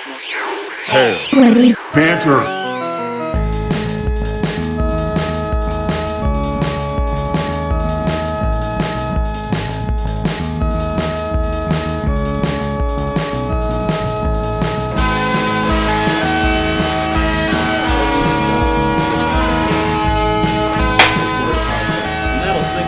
Witty. Banter.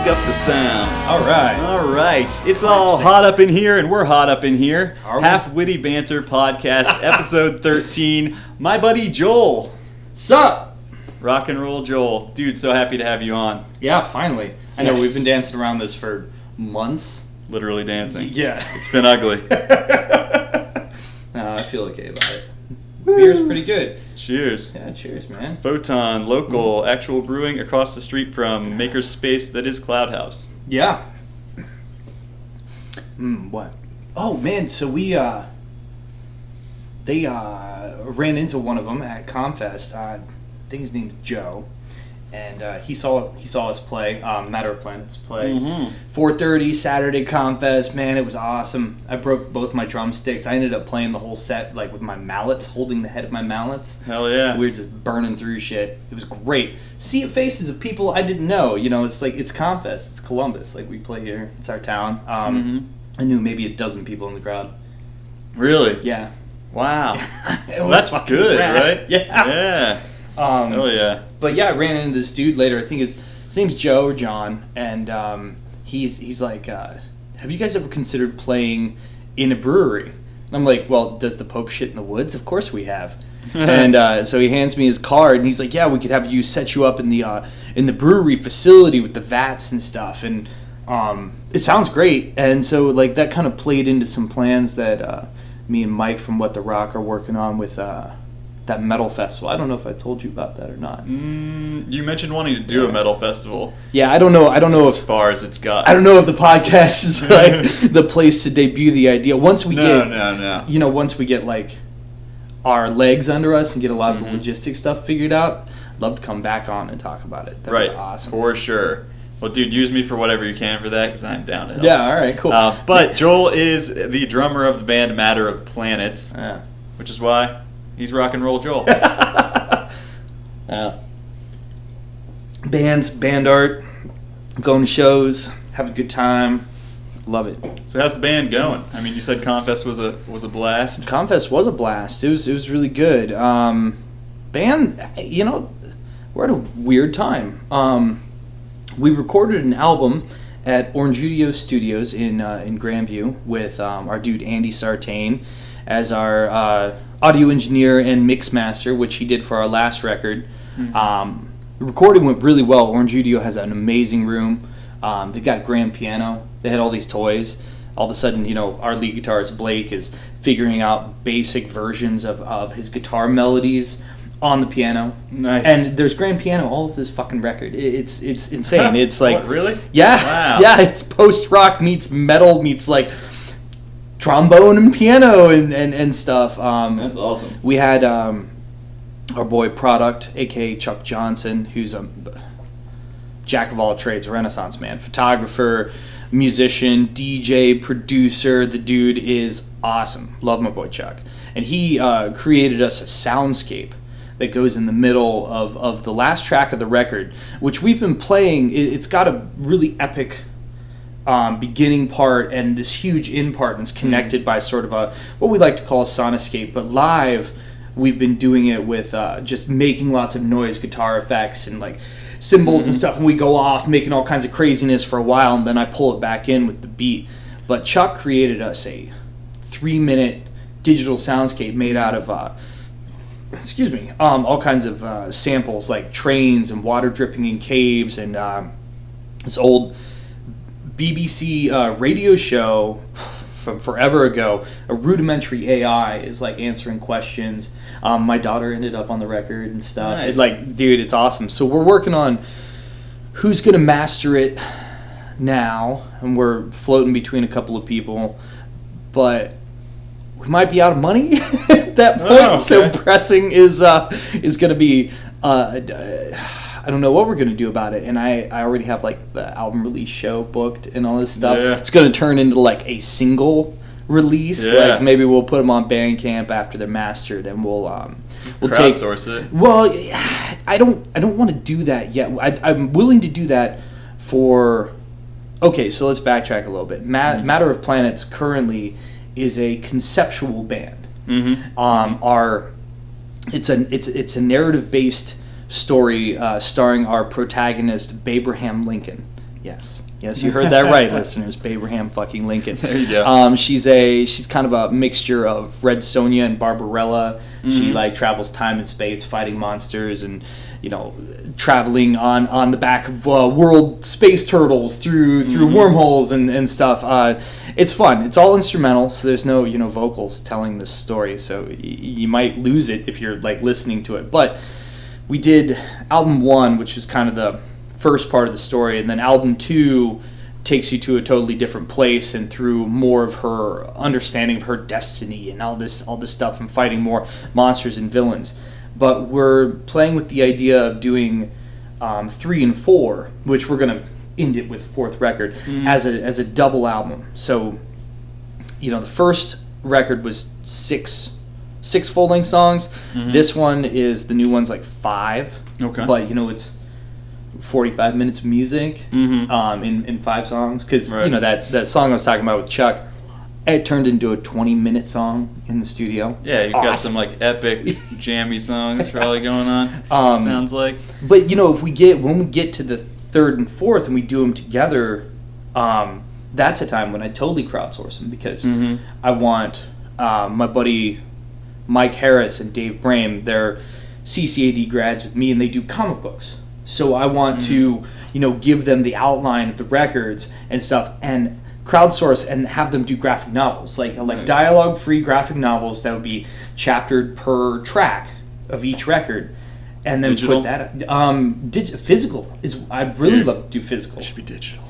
Up the sound. All right. It's all hot up in here, and we're hot up in here. Are we? Half Witty Banter Podcast, episode 13. My buddy Joel. Sup? Rock and roll Joel. Dude, so happy to have you on. Yeah, finally. I know we've been Yes. dancing around this for months. Literally dancing. Yeah. It's been ugly. No, I feel okay about it. Beer's pretty good. Cheers. Yeah, cheers, man. Photon, local, actual brewing across the street from Maker's Space that is Cloud House. Yeah. What? Oh, man, so they ran into one of them at Comfest. I think his name's Joe. And he saw us play, Matter of Planets play. 4:30 Saturday Comfest. Man, it was awesome. I broke both my drumsticks. I ended up playing the whole set like with my mallets, holding the head of my mallets. Hell yeah. We were just burning through shit. It was great. See faces of people I didn't know. You know, it's Comfest. It's Columbus. Like, we play here. It's our town. I knew maybe a dozen people in the crowd. Really? Yeah. Wow. It Well, was that's fucking good, rad. right? Yeah. Yeah. Hell yeah. But yeah, I ran into this dude later. I think his name's Joe or John, and he's like, "Have you guys ever considered playing in a brewery?" And I'm like, "Well, does the Pope shit in the woods? Of course we have." And so he hands me his card, and he's like, "Yeah, we could have you set you up in the brewery facility with the vats and stuff." And it sounds great. And so like that kind of played into some plans that me and Mike from What the Rock are working on with. That metal festival. I don't know if I told you about that or not. You mentioned wanting to do a metal festival. Yeah, I don't know As if far as it's got. I don't know if the podcast is like the place to debut the idea. Once we No. you know, once we get like our legs under us and get a lot of the logistic stuff figured out, I'd love to come back on and talk about it. That'd be awesome. For sure. Well, dude, use me for whatever you can for that, because I'm down to help. Yeah, all right, cool. But Joel is the drummer of the band Matter of Planets, Yeah. which is why he's rock and roll Joel. Yeah. Bands, band art, going to shows, have a good time. Love it. So how's the band going? I mean, you said Confest was a blast. Confest was a blast. It was really good. Band, you know, we're at a weird time. We recorded an album at Orange Studio Studios in Grandview with our dude Andy Sartain as our audio engineer and mix master, which he did for our last record. The recording went really well. Orange Studio has an amazing room. They got a grand piano. They had all these toys. All of a sudden, you know, our lead guitarist Blake is figuring out basic versions of his guitar melodies on the piano. Nice. And there's grand piano all of this fucking record. It's insane. It's like What, really? Yeah. Wow. Yeah, it's post rock meets metal meets like trombone and piano and stuff. That's awesome. We had our boy Product, aka Chuck Johnson, who's a jack of all trades, Renaissance man, photographer, musician, DJ, producer. The dude is awesome. Love my boy Chuck. And he created us a soundscape that goes in the middle of the last track of the record, which we've been playing. It's got a really epic beginning part and this huge end part, and it's connected by sort of what we like to call a sonoscape. But live, we've been doing it with just making lots of noise, guitar effects, and like cymbals and stuff, and we go off making all kinds of craziness for a while, and then I pull it back in with the beat. But Chuck created us a 3-minute digital soundscape made out of all kinds of samples like trains and water dripping in caves and this old BBC radio show from forever ago. A rudimentary AI is like answering questions. My daughter ended up on the record and stuff. Nice. It's like, dude, it's awesome. So we're working on who's gonna master it now, and we're floating between a couple of people, but we might be out of money at that point. Oh, okay. So pressing is gonna be I don't know what we're gonna do about it, and I already have like the album release show booked and all this stuff. Yeah. It's gonna turn into like a single release. Yeah. Like maybe we'll put them on Bandcamp after they're mastered, and we'll crowdsource it. Well, I don't want to do that yet. I'm willing to do that for. Okay, so let's backtrack a little bit. Matter of Planets currently is a conceptual band. It's a narrative based story starring our protagonist Babraham Lincoln. Yes, you heard that right, listeners. Babraham fucking Lincoln. There you go. She's kind of a mixture of Red Sonja and Barbarella. She like travels time and space, fighting monsters, and traveling on the back of world space turtles through wormholes and stuff. It's fun. It's all instrumental, so there's no vocals telling this story. So you might lose it if you're like listening to it. But we did album 1, which was kind of the first part of the story, and then album 2 takes you to a totally different place and through more of her understanding of her destiny and all this stuff and fighting more monsters and villains. But we're playing with the idea of doing 3 and 4, which we're gonna end it with a 4th record as a double album. So the first record was six full-length songs. This one is, the new one's like 5. Okay. But it's 45 minutes of music in 5 songs, because that song I was talking about with Chuck, it turned into a 20-minute song in the studio. Yeah, it's you've awesome. got some like epic jammy songs probably going on. Sounds like. But when we get to the 3rd and 4th and we do them together, that's a time when I totally crowdsource them, because I want my buddy Mike Harris and Dave Brame, they're CCAD grads with me, and they do comic books. So I want to, give them the outline of the records and stuff, and crowdsource and have them do graphic novels, like Nice. dialogue-free graphic novels that would be chaptered per track of each record, and then Digital? put that physical is. I'd really love to do physical. It should be digital.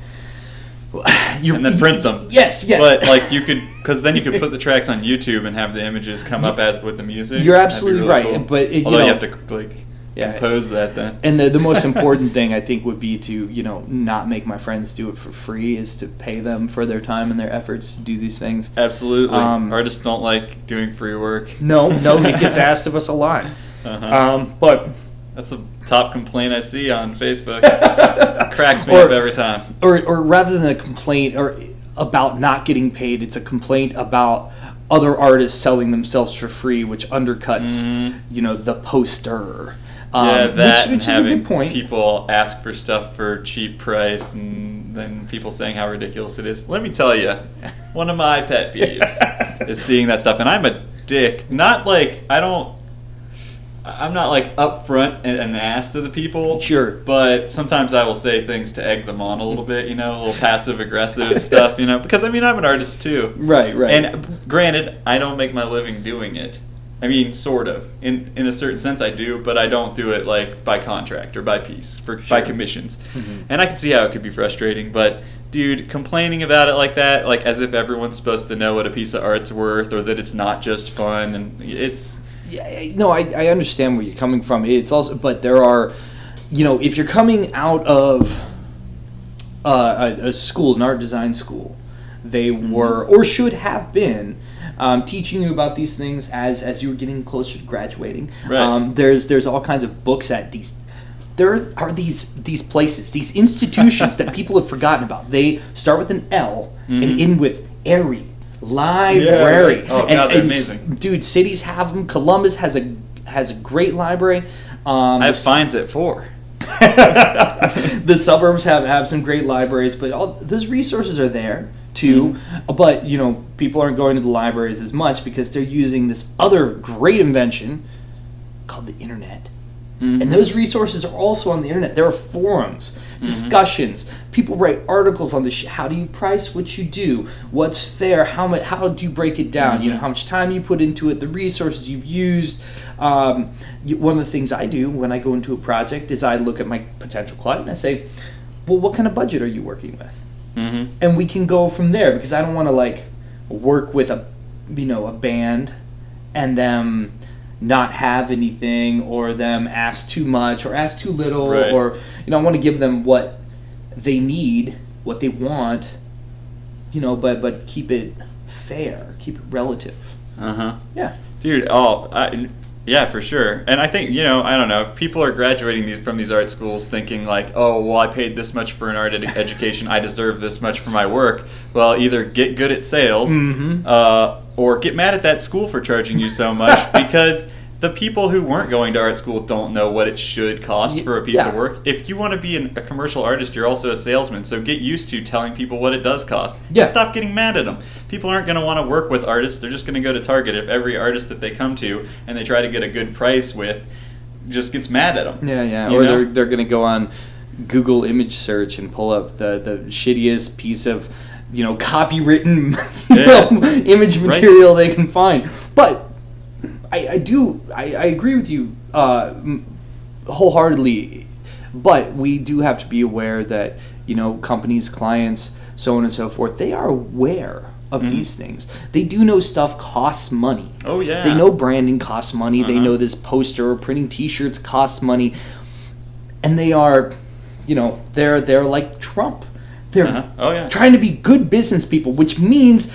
And then print them. Yes. But like you could, because then you could put the tracks on YouTube and have the images come up as with the music. You're That'd be absolutely really right, cool. but although you have to compose that then. And the most important thing I think would be to not make my friends do it for free, is to pay them for their time and their efforts to do these things. Absolutely. Artists don't like doing free work. No, it gets asked of us a lot. But that's the top complaint I see on Facebook. It cracks me up every time. Or rather than a complaint or about not getting paid, it's a complaint about other artists selling themselves for free, which undercuts the poster. Which is a good point. People ask for stuff for cheap price, and then people saying how ridiculous it is. Let me tell you, one of my pet peeves is seeing that stuff, and I'm a dick. Not like I'm not like upfront and an ass to the people. Sure. But sometimes I will say things to egg them on a little bit, a little passive aggressive stuff, because I'm an artist too. Right. And granted, I don't make my living doing it. Sort of. In a certain sense I do, but I don't do it like by contract or by piece, by commissions. And I can see how it could be frustrating, but dude, complaining about it like that, like as if everyone's supposed to know what a piece of art's worth, or that it's not just fun, and it's... Yeah, no, I understand where you're coming from. It's also, but there are, if you're coming out of a school, an art design school, they were, or should have been, teaching you about these things as you were getting closer to graduating. Right. There's all kinds of books at these. There are these places, these institutions that people have forgotten about. They start with an L and end with airy. Library. Yeah. Oh god, they're amazing. Dude, cities have them. Columbus has a great library. I have fines at 4. The suburbs have some great libraries, but all those resources are there too. But people aren't going to the libraries as much because they're using this other great invention called the internet. And those resources are also on the internet. There are forums, discussions. People write articles on this. How do you price what you do? What's fair? How do you break it down? How much time you put into it, the resources you've used. One of the things I do when I go into a project is I look at my potential client and I say, well, what kind of budget are you working with? And we can go from there, because I don't want to work with a band and them not have anything, or them ask too much or ask too little, right. Or I want to give them what they need, what they want, but keep it fair. Keep it relative. Yeah. Dude, yeah, for sure. And I think, I don't know, if people are graduating from these art schools thinking like, oh, well, I paid this much for an art education, I deserve this much for my work. Well, either get good at sales or get mad at that school for charging you so much because the people who weren't going to art school don't know what it should cost for a piece of work. If you want to be a commercial artist, you're also a salesman, so get used to telling people what it does cost. And stop getting mad at them. People aren't going to want to work with artists. They're just going to go to Target if every artist that they come to and they try to get a good price with just gets mad at them. Yeah. Or they're going to go on Google image search and pull up the shittiest piece of copywritten image material they can find. But I agree with you wholeheartedly, but we do have to be aware that companies, clients, so on and so forth, they are aware of these things. They do know stuff costs money. Oh yeah. They know branding costs money. They know this poster or printing T-shirts costs money, and they are, they're like Trump. They're trying to be good business people, which means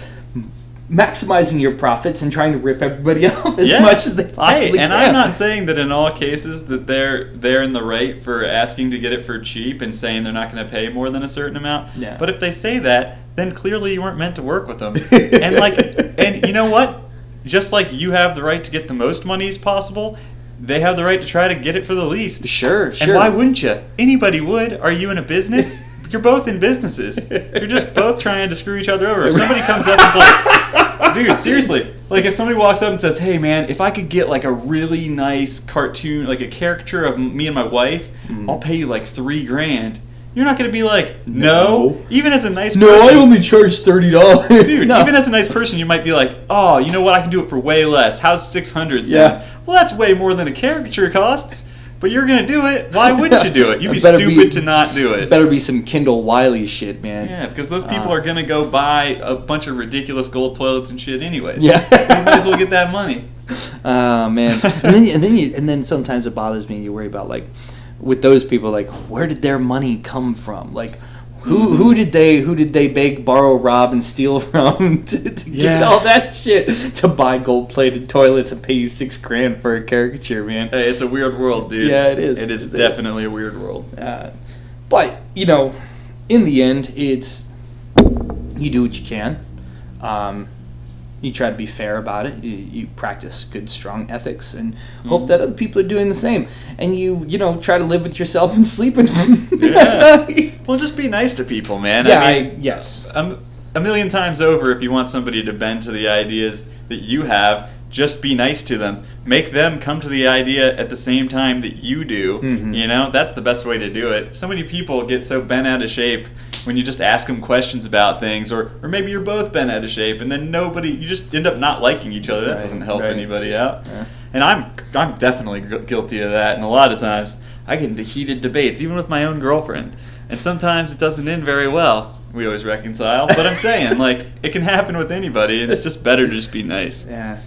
maximizing your profits and trying to rip everybody off as much as they possibly can. And I'm not saying that in all cases that they're in the right for asking to get it for cheap and saying they're not going to pay more than a certain amount. Yeah. But if they say that, then clearly you weren't meant to work with them. And you know what? Just like you have the right to get the most money as possible, they have the right to try to get it for the least. Sure. And why wouldn't you? Anybody would. Are you in a business? You're both in businesses. You're just both trying to screw each other over. If somebody comes up and's like, dude, seriously, like if somebody walks up and says, hey man, if I could get like a really nice cartoon, like a caricature of me and my wife, I'll pay you like $3,000. You're not going to be like, no. Even as a nice person. No, I only charge $30. Dude, even as a nice person, you might be like, oh, you know what? I can do it for way less. How's $600 sound? Yeah. Well, that's way more than a caricature costs. But you're going to do it. Why wouldn't you do it? You'd be stupid to not do it. Better be some Kindle Wiley shit, man. Yeah, because those people are going to go buy a bunch of ridiculous gold toilets and shit anyways. Yeah. So you might as well get that money. Oh, man. And then sometimes it bothers me. You worry about, like, with those people, like, where did their money come from? Like, who did they beg, borrow, rob, and steal from to get all that shit to buy gold-plated toilets and pay you $6,000 for a caricature, man? Hey, it's a weird world, dude. Yeah, it is. It is definitely a weird world. But in the end, it's you do what you can. You try to be fair about it. You practice good, strong ethics, and hope that other people are doing the same. And you try to live with yourself and sleep with them. Well, just be nice to people, man. Yeah, yes. A million times over, if you want somebody to bend to the ideas that you have, just be nice to them. Make them come to the idea at the same time that you do. That's the best way to do it. So many people get so bent out of shape when you just ask them questions about things, or maybe you're both bent out of shape, and then you just end up not liking each other. That doesn't help anybody out. Yeah. And I'm definitely guilty of that. And a lot of times I get into heated debates, even with my own girlfriend. And sometimes it doesn't end very well. We always reconcile. But I'm saying, like, it can happen with anybody, and it's just better to just be nice. Yeah.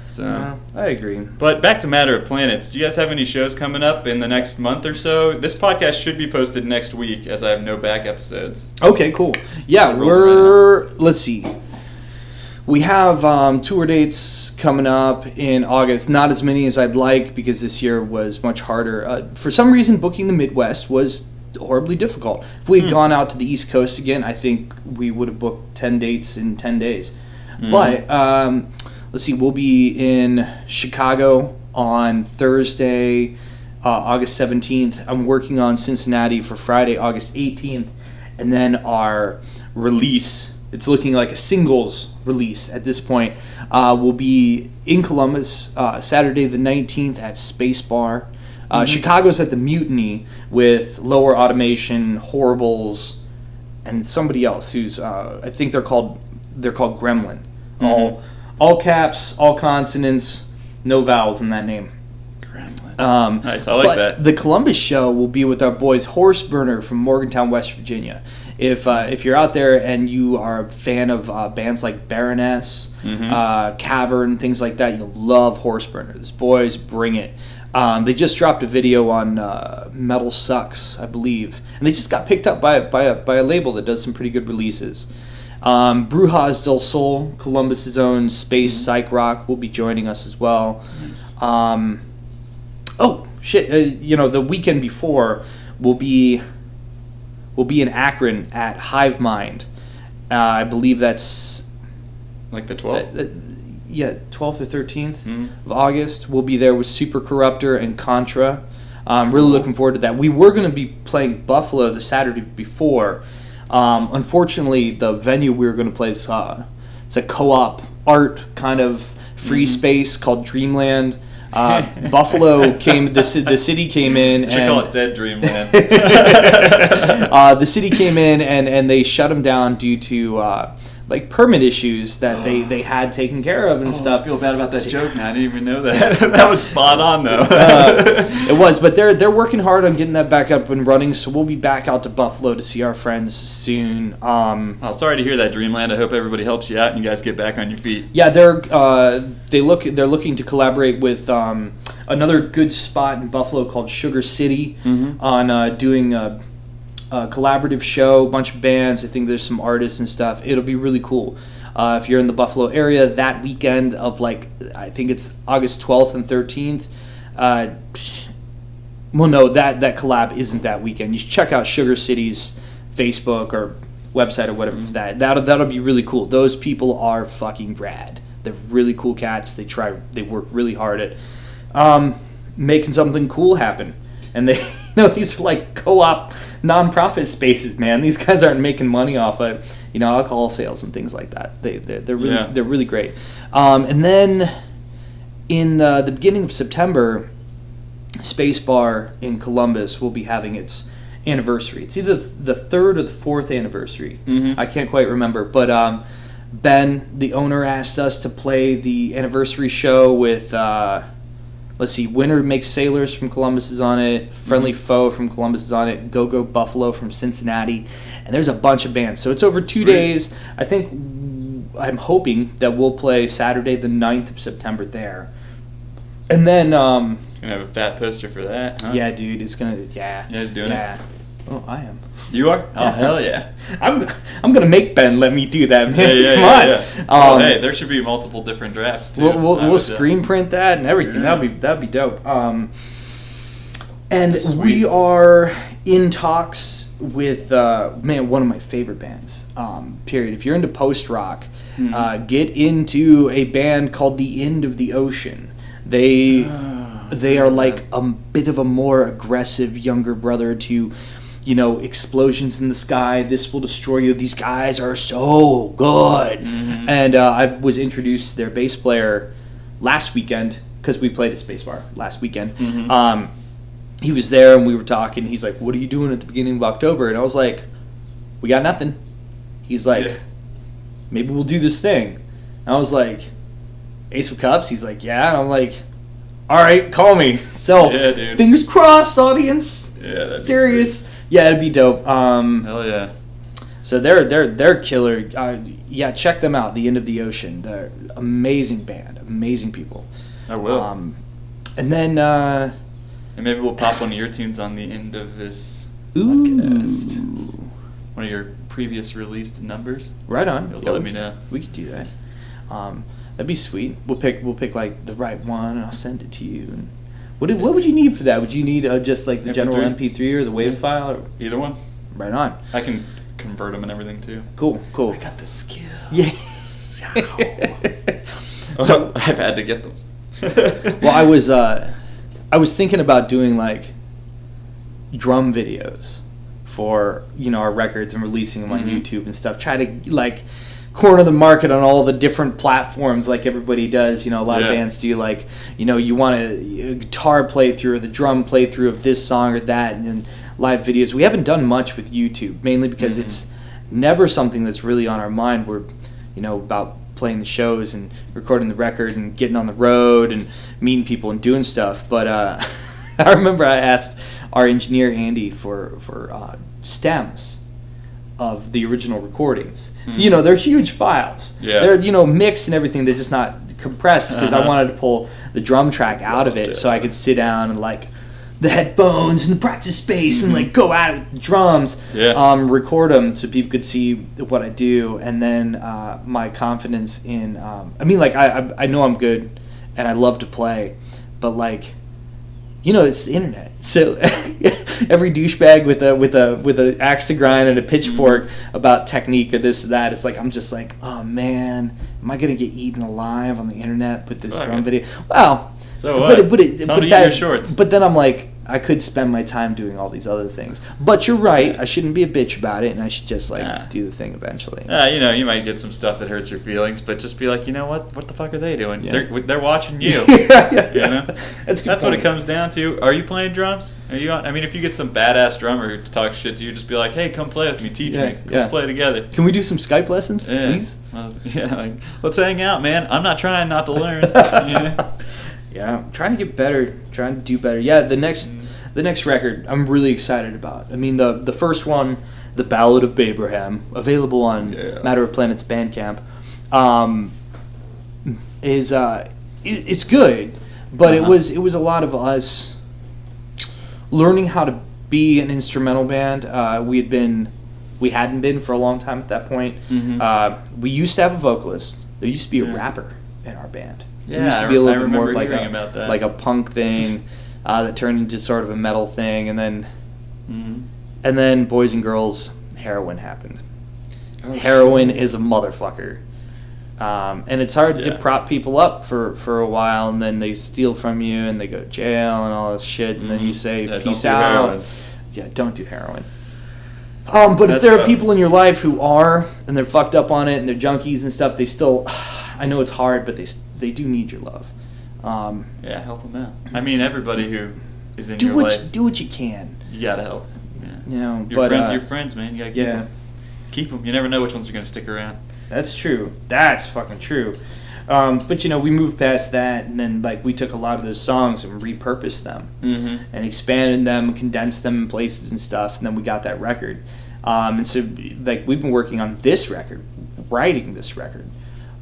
So I agree. But back to Matter of Planets. Do you guys have any shows coming up in the next month or so? This podcast should be posted next week, as I have no back episodes. Okay, cool. Yeah, let's see. We have tour dates coming up in August. Not as many as I'd like, because this year was much harder. For some reason, booking the Midwest was horribly difficult. If we had gone out to the East Coast again, I think we would have booked 10 dates in 10 days. But let's see, we'll be in Chicago on Thursday, August 17th. I'm working on Cincinnati for Friday, August 18th. And then our release, it's looking like a singles release at this point, will be in Columbus, Saturday the 19th at Space Bar. Chicago's at the Mutiny with Lower Automation, Horribles, and somebody else who's, I think they're called Gremlin. All caps, all consonants, no vowels in that name. Gremlin. Nice, I like that. The Columbus show will be with our boys Horse Burner from Morgantown, West Virginia. If you're out there and you are a fan of bands like Baroness, Cavern, things like that, you'll love Horse Burner. These boys bring it. They just dropped a video on Metal Sucks, I believe, and they just got picked up by a label that does some pretty good releases. Brujas del Sol, Columbus's own space psych rock, will be joining us as well. Nice. Oh shit! The weekend before we'll be in Akron at Hive Mind. I believe that's Like the 12th? 12th or 13th of August. We'll be there with Super Corruptor and Contra. I'm really looking forward to that. We were going to be playing Buffalo the Saturday before. Unfortunately, the venue we were going to play is it's a co-op art kind of free space called Dreamland. Buffalo came. The city came in. You should call it Dead Dreamland. The city came in and they shut them down due to permit issues that they had taken care of and stuff. I feel bad about that joke now. I didn't even know that. That was spot on though. It was, but they're working hard on getting that back up and running. So we'll be back out to Buffalo to see our friends soon. Sorry to hear that, Dreamland. I hope everybody helps you out and you guys get back on your feet. Yeah, they're looking to collaborate with another good spot in Buffalo called Sugar City on doing a collaborative show, a bunch of bands. I think there's some artists and stuff. It'll be really cool. If you're in the Buffalo area that weekend of I think it's August 12th and 13th. Well, no, that collab isn't that weekend. You should check out Sugar City's Facebook or website or whatever for that. That'll be really cool. Those people are fucking rad. They're really cool cats. They work really hard at making something cool happen. And they, these are like co-op non-profit spaces, man. These guys aren't making money off of, alcohol sales and things like that. They're really great. And then in the beginning of September, Space Bar in Columbus will be having its anniversary. It's either the third or the fourth anniversary. I can't quite remember, but Ben, the owner, asked us to play the anniversary show with. Let's see, Winter Makes Sailors from Columbus is on it, Friendly Foe from Columbus is on it, Go Go Buffalo from Cincinnati, and there's a bunch of bands. So it's over 2 days. I'm hoping that we'll play Saturday the 9th of September there. And then... Gonna have a fat poster for that, huh? Yeah, dude, it's gonna... Yeah. Yeah, he's doing it? Oh, I am. You are? Oh, hell yeah. I'm gonna make Ben let me do that, man. Yeah, Come on. Yeah. Hey, there should be multiple different drafts too. We'll screen print that and everything. Yeah. That'd be dope. And we are in talks with one of my favorite bands. Period. If you're into post rock, get into a band called The End of the Ocean. They are like a bit of a more aggressive younger brother to. Explosions in the sky, this will destroy you. These guys are so good. And I was introduced to their bass player last weekend because we played at Space Bar last weekend. He was there and we were talking. He's like, "What are you doing at the beginning of October?" And I was like, "We got nothing." He's like, "Maybe we'll do this thing." And I was like, "Ace of Cups?" He's like, "Yeah." And I'm like, "All right, call me." So, dude. Fingers crossed, audience. Yeah, that'd serious. Be sweet. Yeah, it'd be dope. Hell yeah. So they're killer. Check them out. The End of the Ocean. They're amazing band, amazing people. I will. And then and maybe we'll pop one of your tunes on the end of this podcast. One of your previous released numbers. Right on. You'll let me know. We could do that. That'd be sweet. We'll pick like the right one, and I'll send it to you. And what would you need for that? Would you need just like the MP3? general MP3 or the WAV file? Or? Either one. Right on. I can convert them and everything too. Cool. I got the skill. Yeah. So I've had to get them. Well, I was thinking about doing like drum videos for our records and releasing them on YouTube and stuff. Try to like corner the market on all the different platforms like everybody does. A lot of bands do like you want a guitar playthrough or the drum playthrough of this song or that, and then live videos. We haven't done much with YouTube, mainly because it's never something that's really on our mind. We're about playing the shows and recording the record and getting on the road and meeting people and doing stuff. But I remember I asked our engineer Andy for stems of the original recordings. They're huge files. Yeah. They're mixed and everything. They're just not compressed because I wanted to pull the drum track out of it so I could sit down and like the headphones and the practice space and like go at it with the drums. Yeah. Record them so people could see what I do, and then my confidence in. I mean, like I know I'm good, and I love to play, but like, you know, it's the internet. So every douchebag with a axe to grind and a pitchfork about technique or this or that, it's like I'm just like, oh man, am I gonna get eaten alive on the internet with this drum video? Wow. So what? Your shorts. But then I'm like, I could spend my time doing all these other things. But you're right. I shouldn't be a bitch about it, and I should just do the thing eventually. You know, you might get some stuff that hurts your feelings, but just be like, you know what? What the fuck are they doing? Yeah. They're watching you. Yeah. You know, that's what it comes down to. Are you playing drums? Are you? I mean, if you get some badass drummer who talks shit to you, just be like, hey, come play with me, teach me, let's play together. Can we do some Skype lessons, please? Like, let's hang out, man. I'm not trying not to learn. Yeah, I'm trying to get better, trying to do better. Yeah, the next record I'm really excited about. I mean, the first one, The Ballad of Babraham, available on Matter of Planets Bandcamp, is it's good, but it was a lot of us learning how to be an instrumental band. We hadn't been for a long time at that point. We used to have a vocalist. There used to be a rapper in our band. It used to be a little bit more like a punk thing that turned into sort of a metal thing, and then Boys and Girls, heroin happened. Heroin is a motherfucker, and it's hard to prop people up for a while, and then they steal from you and they go to jail and all this shit, and then you say peace out. Yeah, don't do heroin. But if there are people in your life who are, and they're fucked up on it, and they're junkies and stuff, they still, I know it's hard, but they do need your love. Help them out. I mean, everybody who is in your life. Do what you can. You gotta help. Yeah. You know, your friends are your friends, man. You gotta keep them. You never know which ones are gonna stick around. That's true. That's fucking true. But you know, we moved past that, and then like we took a lot of those songs and repurposed them, and expanded them, condensed them in places and stuff, and then we got that record. And so like we've been working on this record, writing this record,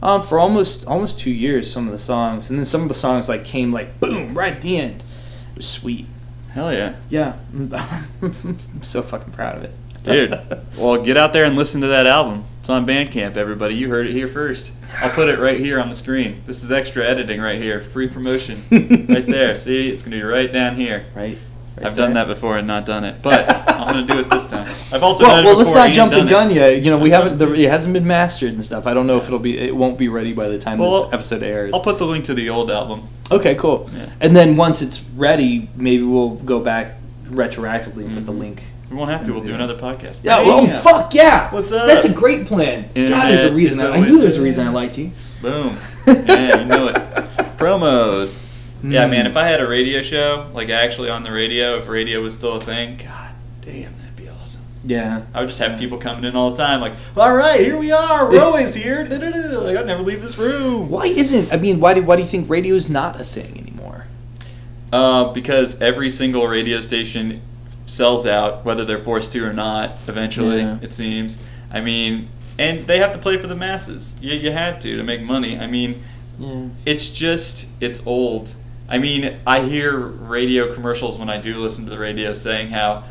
for almost 2 years. Some of the songs, and then some of the songs like came like boom right at the end. It was sweet. Hell yeah. Yeah. I'm so fucking proud of it. Dude, well, get out there and listen to that album. It's on Bandcamp, everybody. You heard it here first. I'll put it right here on the screen. This is extra editing right here. Free promotion. Right there. See? It's going to be right down here. Right I've done that before and not done it, but I'm going to do it this time. I've also done it before. Well, let's not jump the gun yet. You know, we haven't. It hasn't been mastered and stuff. I don't know if it won't be ready by the time this episode airs. I'll put the link to the old album. Okay, cool. Yeah. And then once it's ready, maybe we'll go back retroactively and put the link. We won't have to. We'll do another podcast. Yeah. Oh, fuck yeah! What's up? That's a great plan. God, there's a reason. I knew there's a reason I liked you. Boom. Yeah, you know it. Promos. Yeah, man, if I had a radio show, like actually on the radio, if radio was still a thing, god damn, that'd be awesome. Yeah. I would just have people coming in all the time, like, all right, here we are, we're always here. Like, I'd never leave this room. Why do you think radio is not a thing anymore? Because every single radio station sells out, whether they're forced to or not, eventually, it seems. I mean, and they have to play for the masses. You had to make money. I mean, it's old. I mean, I hear radio commercials when I do listen to the radio saying how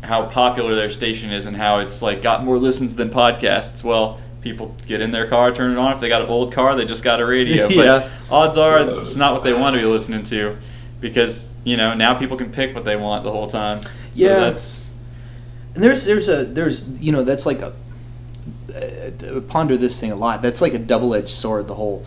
popular their station is and how it's like got more listens than podcasts. Well, people get in their car, turn it on. If they got an old car, they just got a radio. But odds are it's not what they want to be listening to, because you know now people can pick what they want the whole time. So that's. And there's you know that's like ponder this thing a lot. That's like a double-edged sword. The whole.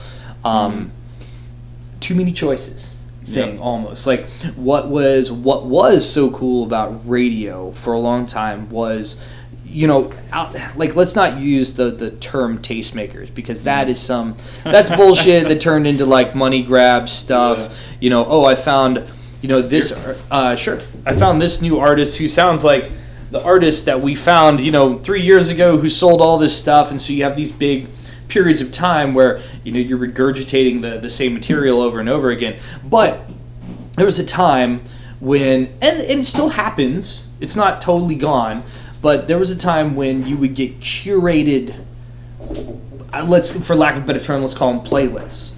Too many choices thing, almost like what was so cool about radio for a long time was, you know, like let's not use the term tastemakers, because that's bullshit that turned into like money grab stuff. You know, I found this I found this new artist who sounds like the artist that we found 3 years ago who sold all this stuff, and so you have these big periods of time where you're regurgitating the same material over and over again. But there was a time when, and it still happens, it's not totally gone, but there was a time when you would get curated, for lack of a better term, let's call them playlists.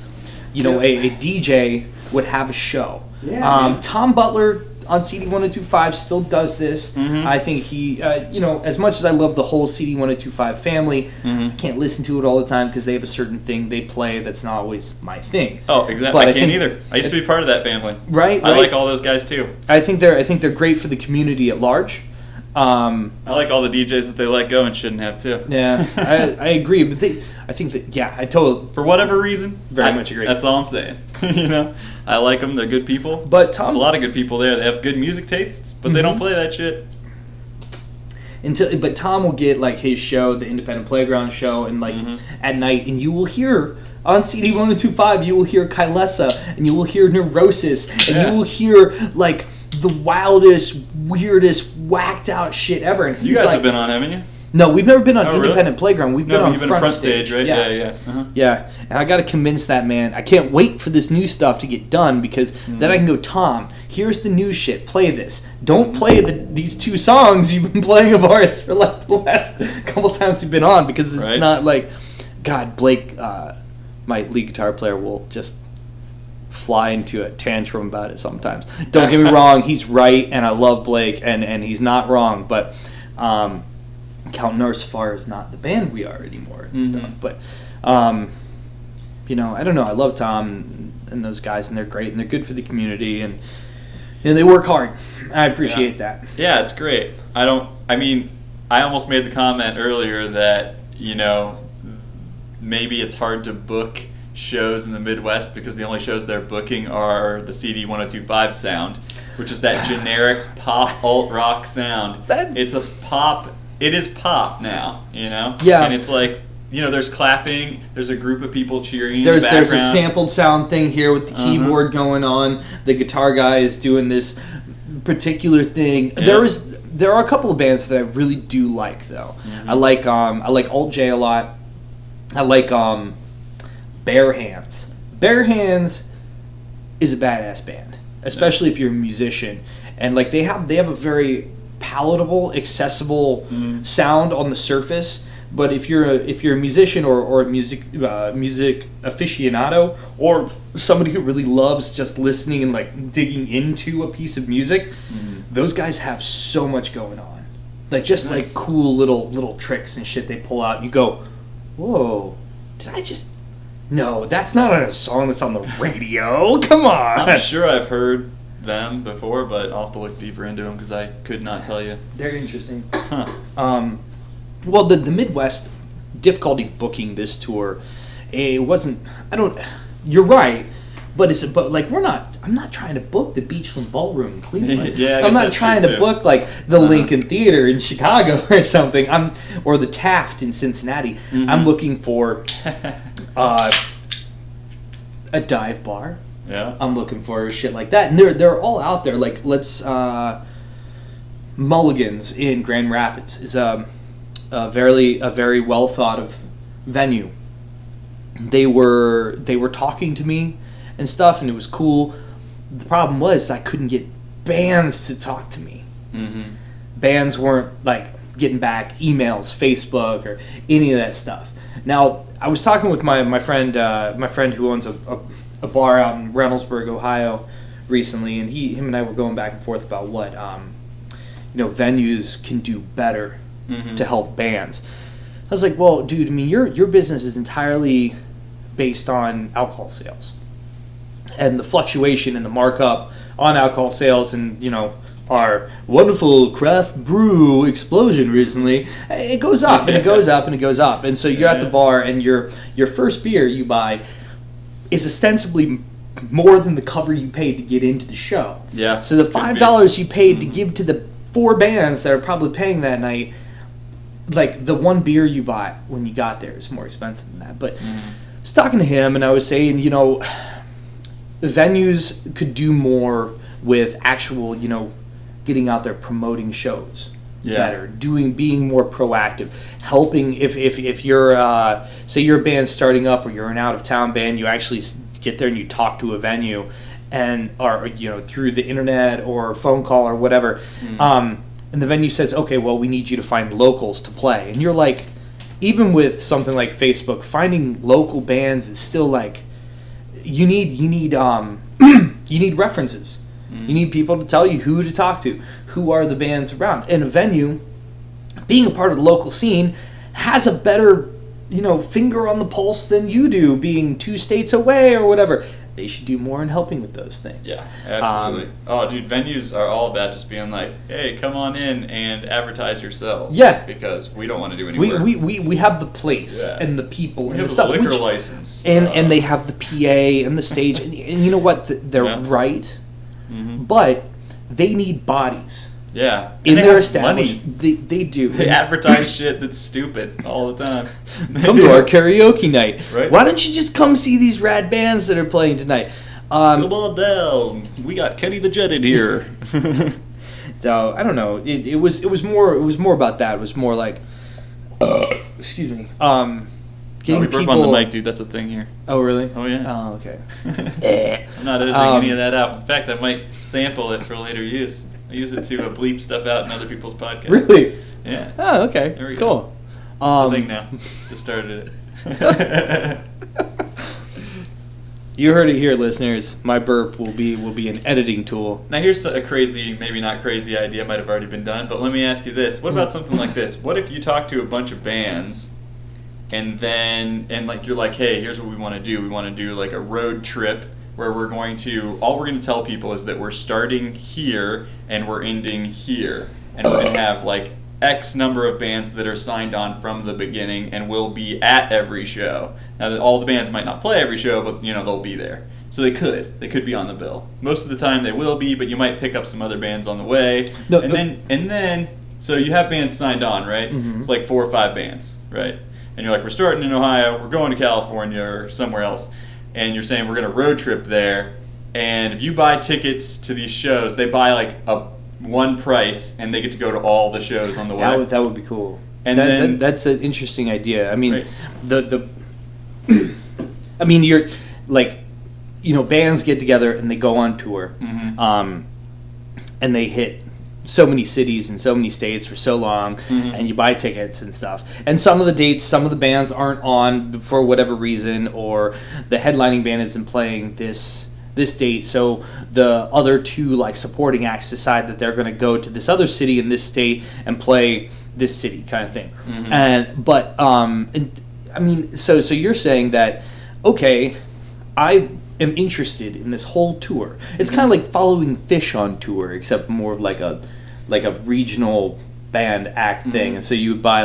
A DJ would have a show. Tom Butler on CD 1025 still does this. Mm-hmm. I think he, as much as I love the whole CD 1025 family, I can't listen to it all the time because they have a certain thing they play that's not always my thing. Oh, exactly. I can't either. I used to be part of that family. Right. I like all those guys too. I think they're great for the community at large. I like all the DJs that they let go and shouldn't have too. Yeah, I agree, but I think that I totally, for whatever reason, very much agree. That's all I'm saying. I like them. They're good people. But there's a lot of good people there. They have good music tastes, but they don't play that shit. But Tom will get like his show, the Independent Playground show, and like at night, and you will hear on CD 1025, you will hear Kylesa, and you will hear Neurosis, and you will hear like the wildest, weirdest, whacked out shit ever. And you guys have been on, haven't you? No, we've never been on Independent really? Playground. We've been on front stage, right? Yeah. Yeah, and I got to convince that man. I can't wait for this new stuff to get done because then I can go, Tom, here's the new shit. Play this. Don't play these 2 songs you've been playing of ours for like the last couple times we've been on because it's not like, God, Blake, my lead guitar player, will just fly into a tantrum about it sometimes. Don't get me wrong, he's right, and I love Blake, and he's not wrong, but Count Narsifar is not the band we are anymore and stuff. But I don't know. I love Tom and those guys, and they're great, and they're good for the community, and they work hard. I appreciate that. Yeah, it's great. I almost made the comment earlier that maybe it's hard to book shows in the Midwest because the only shows they're booking are the CD 1025 sound, which is that generic pop alt rock sound. It is pop now, Yeah. And it's like, there's clapping, there's a group of people cheering There's in the background. a sampled sound thing here with the keyboard going on. The guitar guy is doing this particular thing. Yeah. There are a couple of bands that I really do like though. I like Alt J a lot. I like Bare Hands. Bare Hands is a badass band, especially if you're a musician, and like they have a very palatable, accessible sound on the surface. But if you're a musician or a music aficionado or somebody who really loves just listening and like digging into a piece of music, those guys have so much going on, like just like cool little tricks and shit they pull out. And you go, whoa, did I just? No, that's not a song that's on the radio. Come on. I'm sure I've heard them before, but I'll have to look deeper into them because I could not tell you. They're interesting. Well, the Midwest difficulty booking this tour, it wasn't. You're right, but I'm not trying to book the Beachland Ballroom in Cleveland. Yeah, I'm not trying to book like the Lincoln Theater in Chicago or something. Or the Taft in Cincinnati. I'm looking for a dive bar. Yeah. I'm looking for shit like that, and they're all out there. Like Mulligan's in Grand Rapids is a very well thought of venue. They were talking to me and stuff, and it was cool. The problem was I couldn't get bands to talk to me. Bands weren't like getting back emails, Facebook, or any of that stuff. Now I was talking with my friend who owns a bar out in Reynoldsburg, Ohio, recently, and him and I were going back and forth about what venues can do better to help bands. I was like, well, dude, I mean, your business is entirely based on alcohol sales, and the fluctuation in the markup on alcohol sales, and our wonderful craft brew explosion recently, it goes up and it goes up and it goes up, and so you're at the bar, and your first beer you buy is ostensibly more than the cover you paid to get into the show. Yeah. So the $5 you paid to give to the 4 bands that are probably paying that night, like the one beer you bought when you got there is more expensive than that. But I was talking to him, and I was saying, venues could do more with actual, getting out there promoting shows better, being more proactive, helping if you're say you're a band starting up or you're an out of town band, you actually get there and you talk to a venue, and or through the internet or phone call or whatever, and the venue says, okay, well, we need you to find locals to play, and you're like, even with something like Facebook, finding local bands is still like you need you need references. You need people to tell you who to talk to, who are the bands around. And a venue, being a part of the local scene, has a better, finger on the pulse than you do, being 2 states away or whatever. They should do more in helping with those things. Yeah, absolutely. Dude, venues are all about just being like, hey, come on in and advertise yourselves. Yeah. Because we don't want to do any work. We have the place and the people and the stuff. We have the liquor license. And they have the PA and the stage. And you know what? They're right. Mm-hmm. But they need bodies. Yeah. In their establishment. They do. They advertise shit that's stupid all the time. Come to our karaoke night. Right? Why don't you just come see these rad bands that are playing tonight? Come on down. We got Kenny the Jetted here. So I don't know. It was more about that. It was more like excuse me. We burp on the mic, dude. That's a thing here. Oh really? Oh yeah. Oh okay. I'm not editing any of that out. In fact, I might sample it for later use. I use it to bleep stuff out in other people's podcasts. Really? Yeah. Oh, okay. There we go. It's a thing now. Just started it. You heard it here, listeners. My burp will be an editing tool. Now here's a crazy, maybe not crazy idea, might have already been done, but let me ask you this. What about something like this? What if you talk to a bunch of bands and you're like, hey, here's what we want to do. We want to do like a road trip where all we're going to tell people is that we're starting here and we're ending here. And we're going to have like X number of bands that are signed on from the beginning and will be at every show. Now, all the bands might not play every show, but they'll be there. So they could be on the bill. Most of the time they will be, but you might pick up some other bands on the way. So you have bands signed on, right? Mm-hmm. It's like 4 or 5 bands, right? And you're like, we're starting in Ohio, we're going to California or somewhere else. And you're saying we're going to road trip there, and if you buy tickets to these shows, they buy like one price, and they get to go to all the shows on the way. That would be cool. And that's an interesting idea. I mean, right. You're like, bands get together and they go on tour, mm-hmm. And they hit so many cities and so many states for so long, mm-hmm. and you buy tickets and stuff. And some of the dates, some of the bands aren't on for whatever reason, or the headlining band isn't playing this date, so the other 2 like supporting acts decide that they're going to go to this other city in this state and play this city, kind of thing. Mm-hmm. So you're saying that, okay, I am interested in this whole tour. It's kind of like following Fish on tour, except more of like a regional band act thing. Mm-hmm. And so you would buy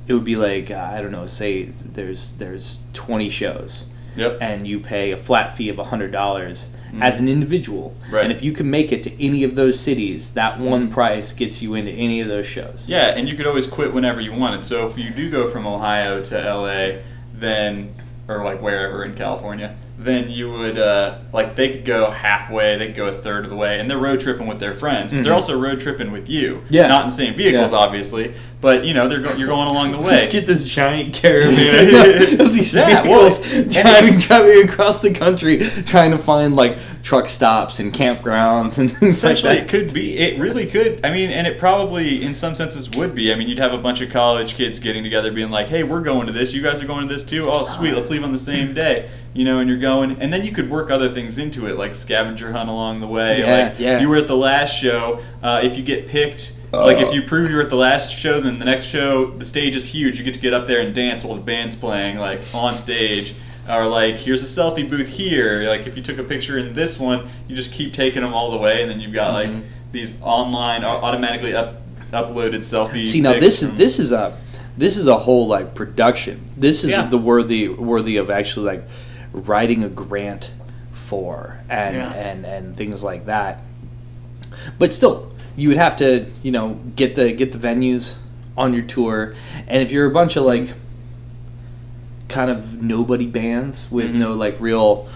it would be like I don't know, say there's 20 shows. Yep. And you pay a flat fee of $100 as an individual. Right. And if you can make it to any of those cities, that one price gets you into any of those shows. Yeah, and you could always quit whenever you wanted. So if you do go from Ohio to LA, or like wherever in California, then you would they could go halfway, they could go a third of the way, and they're road tripping with their friends, but they're also road tripping with you. Yeah. Not in the same vehicles, obviously, but you're going along the way. Just get this giant caravan of these vehicles driving across the country, trying to find like truck stops and campgrounds and things like that. It really could. I mean, and it probably in some senses would be. I mean, you'd have a bunch of college kids getting together, being like, "Hey, we're going to this. You guys are going to this too. Oh, sweet. Let's leave on the same day." And you're going, and then you could work other things into it, like scavenger hunt along the way. Yeah. You were at the last show. If you get picked, if you prove you're at the last show, then the next show, the stage is huge. You get to get up there and dance while the band's playing, like on stage. Or like, here's a selfie booth here. Like, if you took a picture in this one, you just keep taking them all the way, and then you've got like these online automatically uploaded selfie. See, now this is a whole like production. This is the worthy of actually like writing a grant for and things like that. But still, you would have to get the venues on your tour, and if you're a bunch of like kind of nobody bands with no like real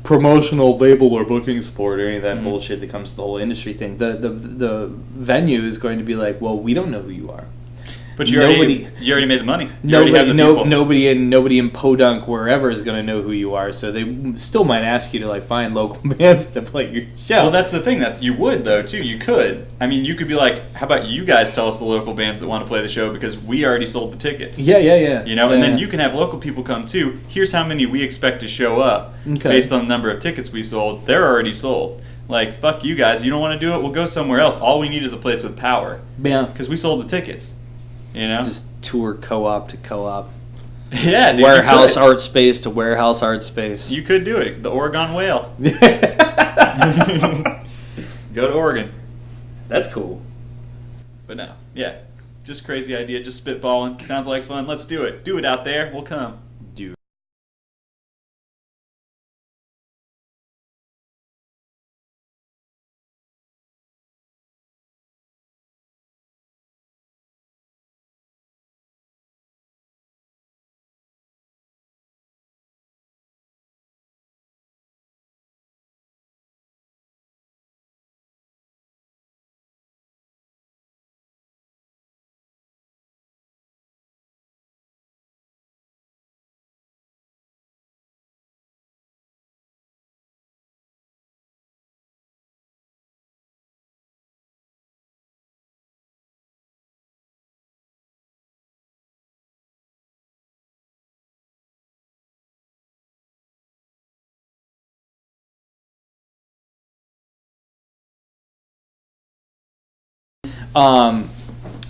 promotional label or booking support or any of that bullshit that comes to the whole industry thing, the venue is going to be like, well, we don't know who you are. But you already made the money. Nobody in Podunk wherever is going to know who you are, so they still might ask you to like find local bands to play your show. Well, that's the thing that you would though too. You could. I mean, you could be like, how about you guys tell us the local bands that want to play the show because we already sold the tickets. Yeah. And then you can have local people come too. Here's how many we expect to show up based on the number of tickets we sold. They're already sold. Like, fuck you guys. You don't want to do it? We'll go somewhere else. All we need is a place with power. Yeah. Because we sold the tickets. You know? Just tour co-op to co-op. Yeah, dude. Warehouse art space to warehouse art space. You could do it. The Oregon Whale. Go to Oregon. That's cool. But no. Yeah. Just crazy idea. Just spitballing. Sounds like fun. Let's do it. Do it out there. We'll come. Dude.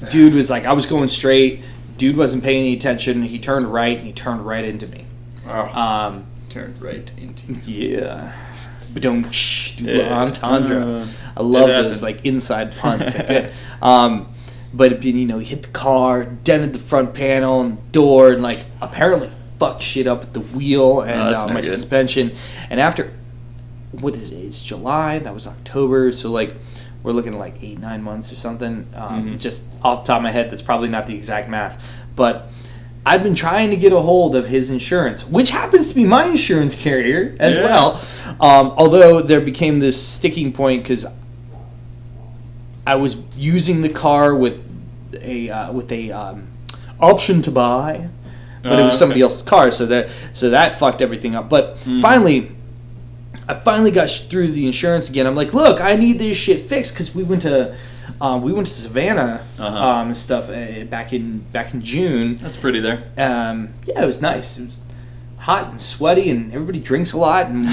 Dude was like, I was going straight. Dude wasn't paying any attention. He turned right, and he turned right into me. Oh, turned right into me. Yeah. But don't do entendre. I love those like inside puns. Like, but you know, he hit the car, dented the front panel and door, and like apparently fucked shit up with the wheel and my suspension. And after, what is it? It's July. That was October. So like, we're looking at like 8-9 months or something. Just off the top of my head, that's probably not the exact math. But I've been trying to get a hold of his insurance, which happens to be my insurance carrier as well. Although there became this sticking point because I was using the car with a option to buy, but it was somebody else's car, so that fucked everything up. But I finally got through the insurance again. I'm like, look, I need this shit fixed because we went to Savannah and stuff back in June. That's pretty there. Yeah, it was nice. It was hot and sweaty, and everybody drinks a lot. And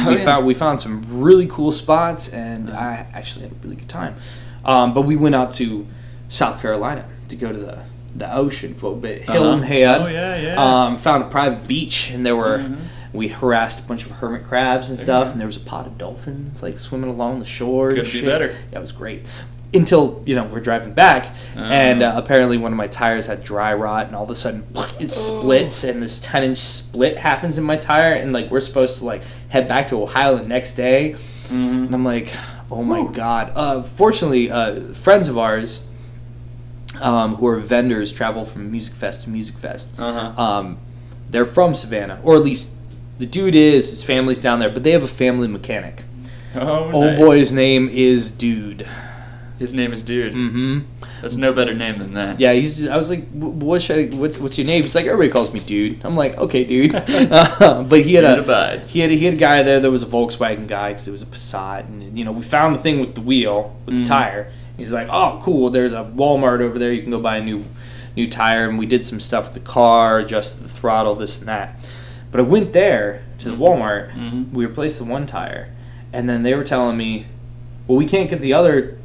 we found some really cool spots, and I actually had a really good time. But we went out to South Carolina to go to the ocean for a bit. Hilton Head. Oh yeah. Found a private beach, and there were. We harassed a bunch of hermit crabs and stuff, and there was a pod of dolphins like swimming along the shore. Couldn't be better. Yeah, it was great. Until, we're driving back, and apparently one of my tires had dry rot, and all of a sudden it splits, and this 10-inch split happens in my tire, and like we're supposed to like head back to Ohio the next day, and I'm like, oh my god. Fortunately, friends of ours who are vendors travel from music fest to music fest. They're from Savannah, or at least the dude his family's down there, but they have a family mechanic. Oh, nice. Boy's name is Dude. His name is Dude. Mm-hmm. That's no better name than that. Yeah, I was like, what's your name? He's like, everybody calls me Dude. I'm like, okay, Dude. But he had a guy there that was a Volkswagen guy because it was a Passat, and we found the thing with the wheel with the tire. He's like, oh, cool. There's a Walmart over there. You can go buy a new tire, and we did some stuff with the car, adjusted the throttle, this and that. But I went there to the Walmart. We replaced the one tire, and then they were telling me, well, we can't get the other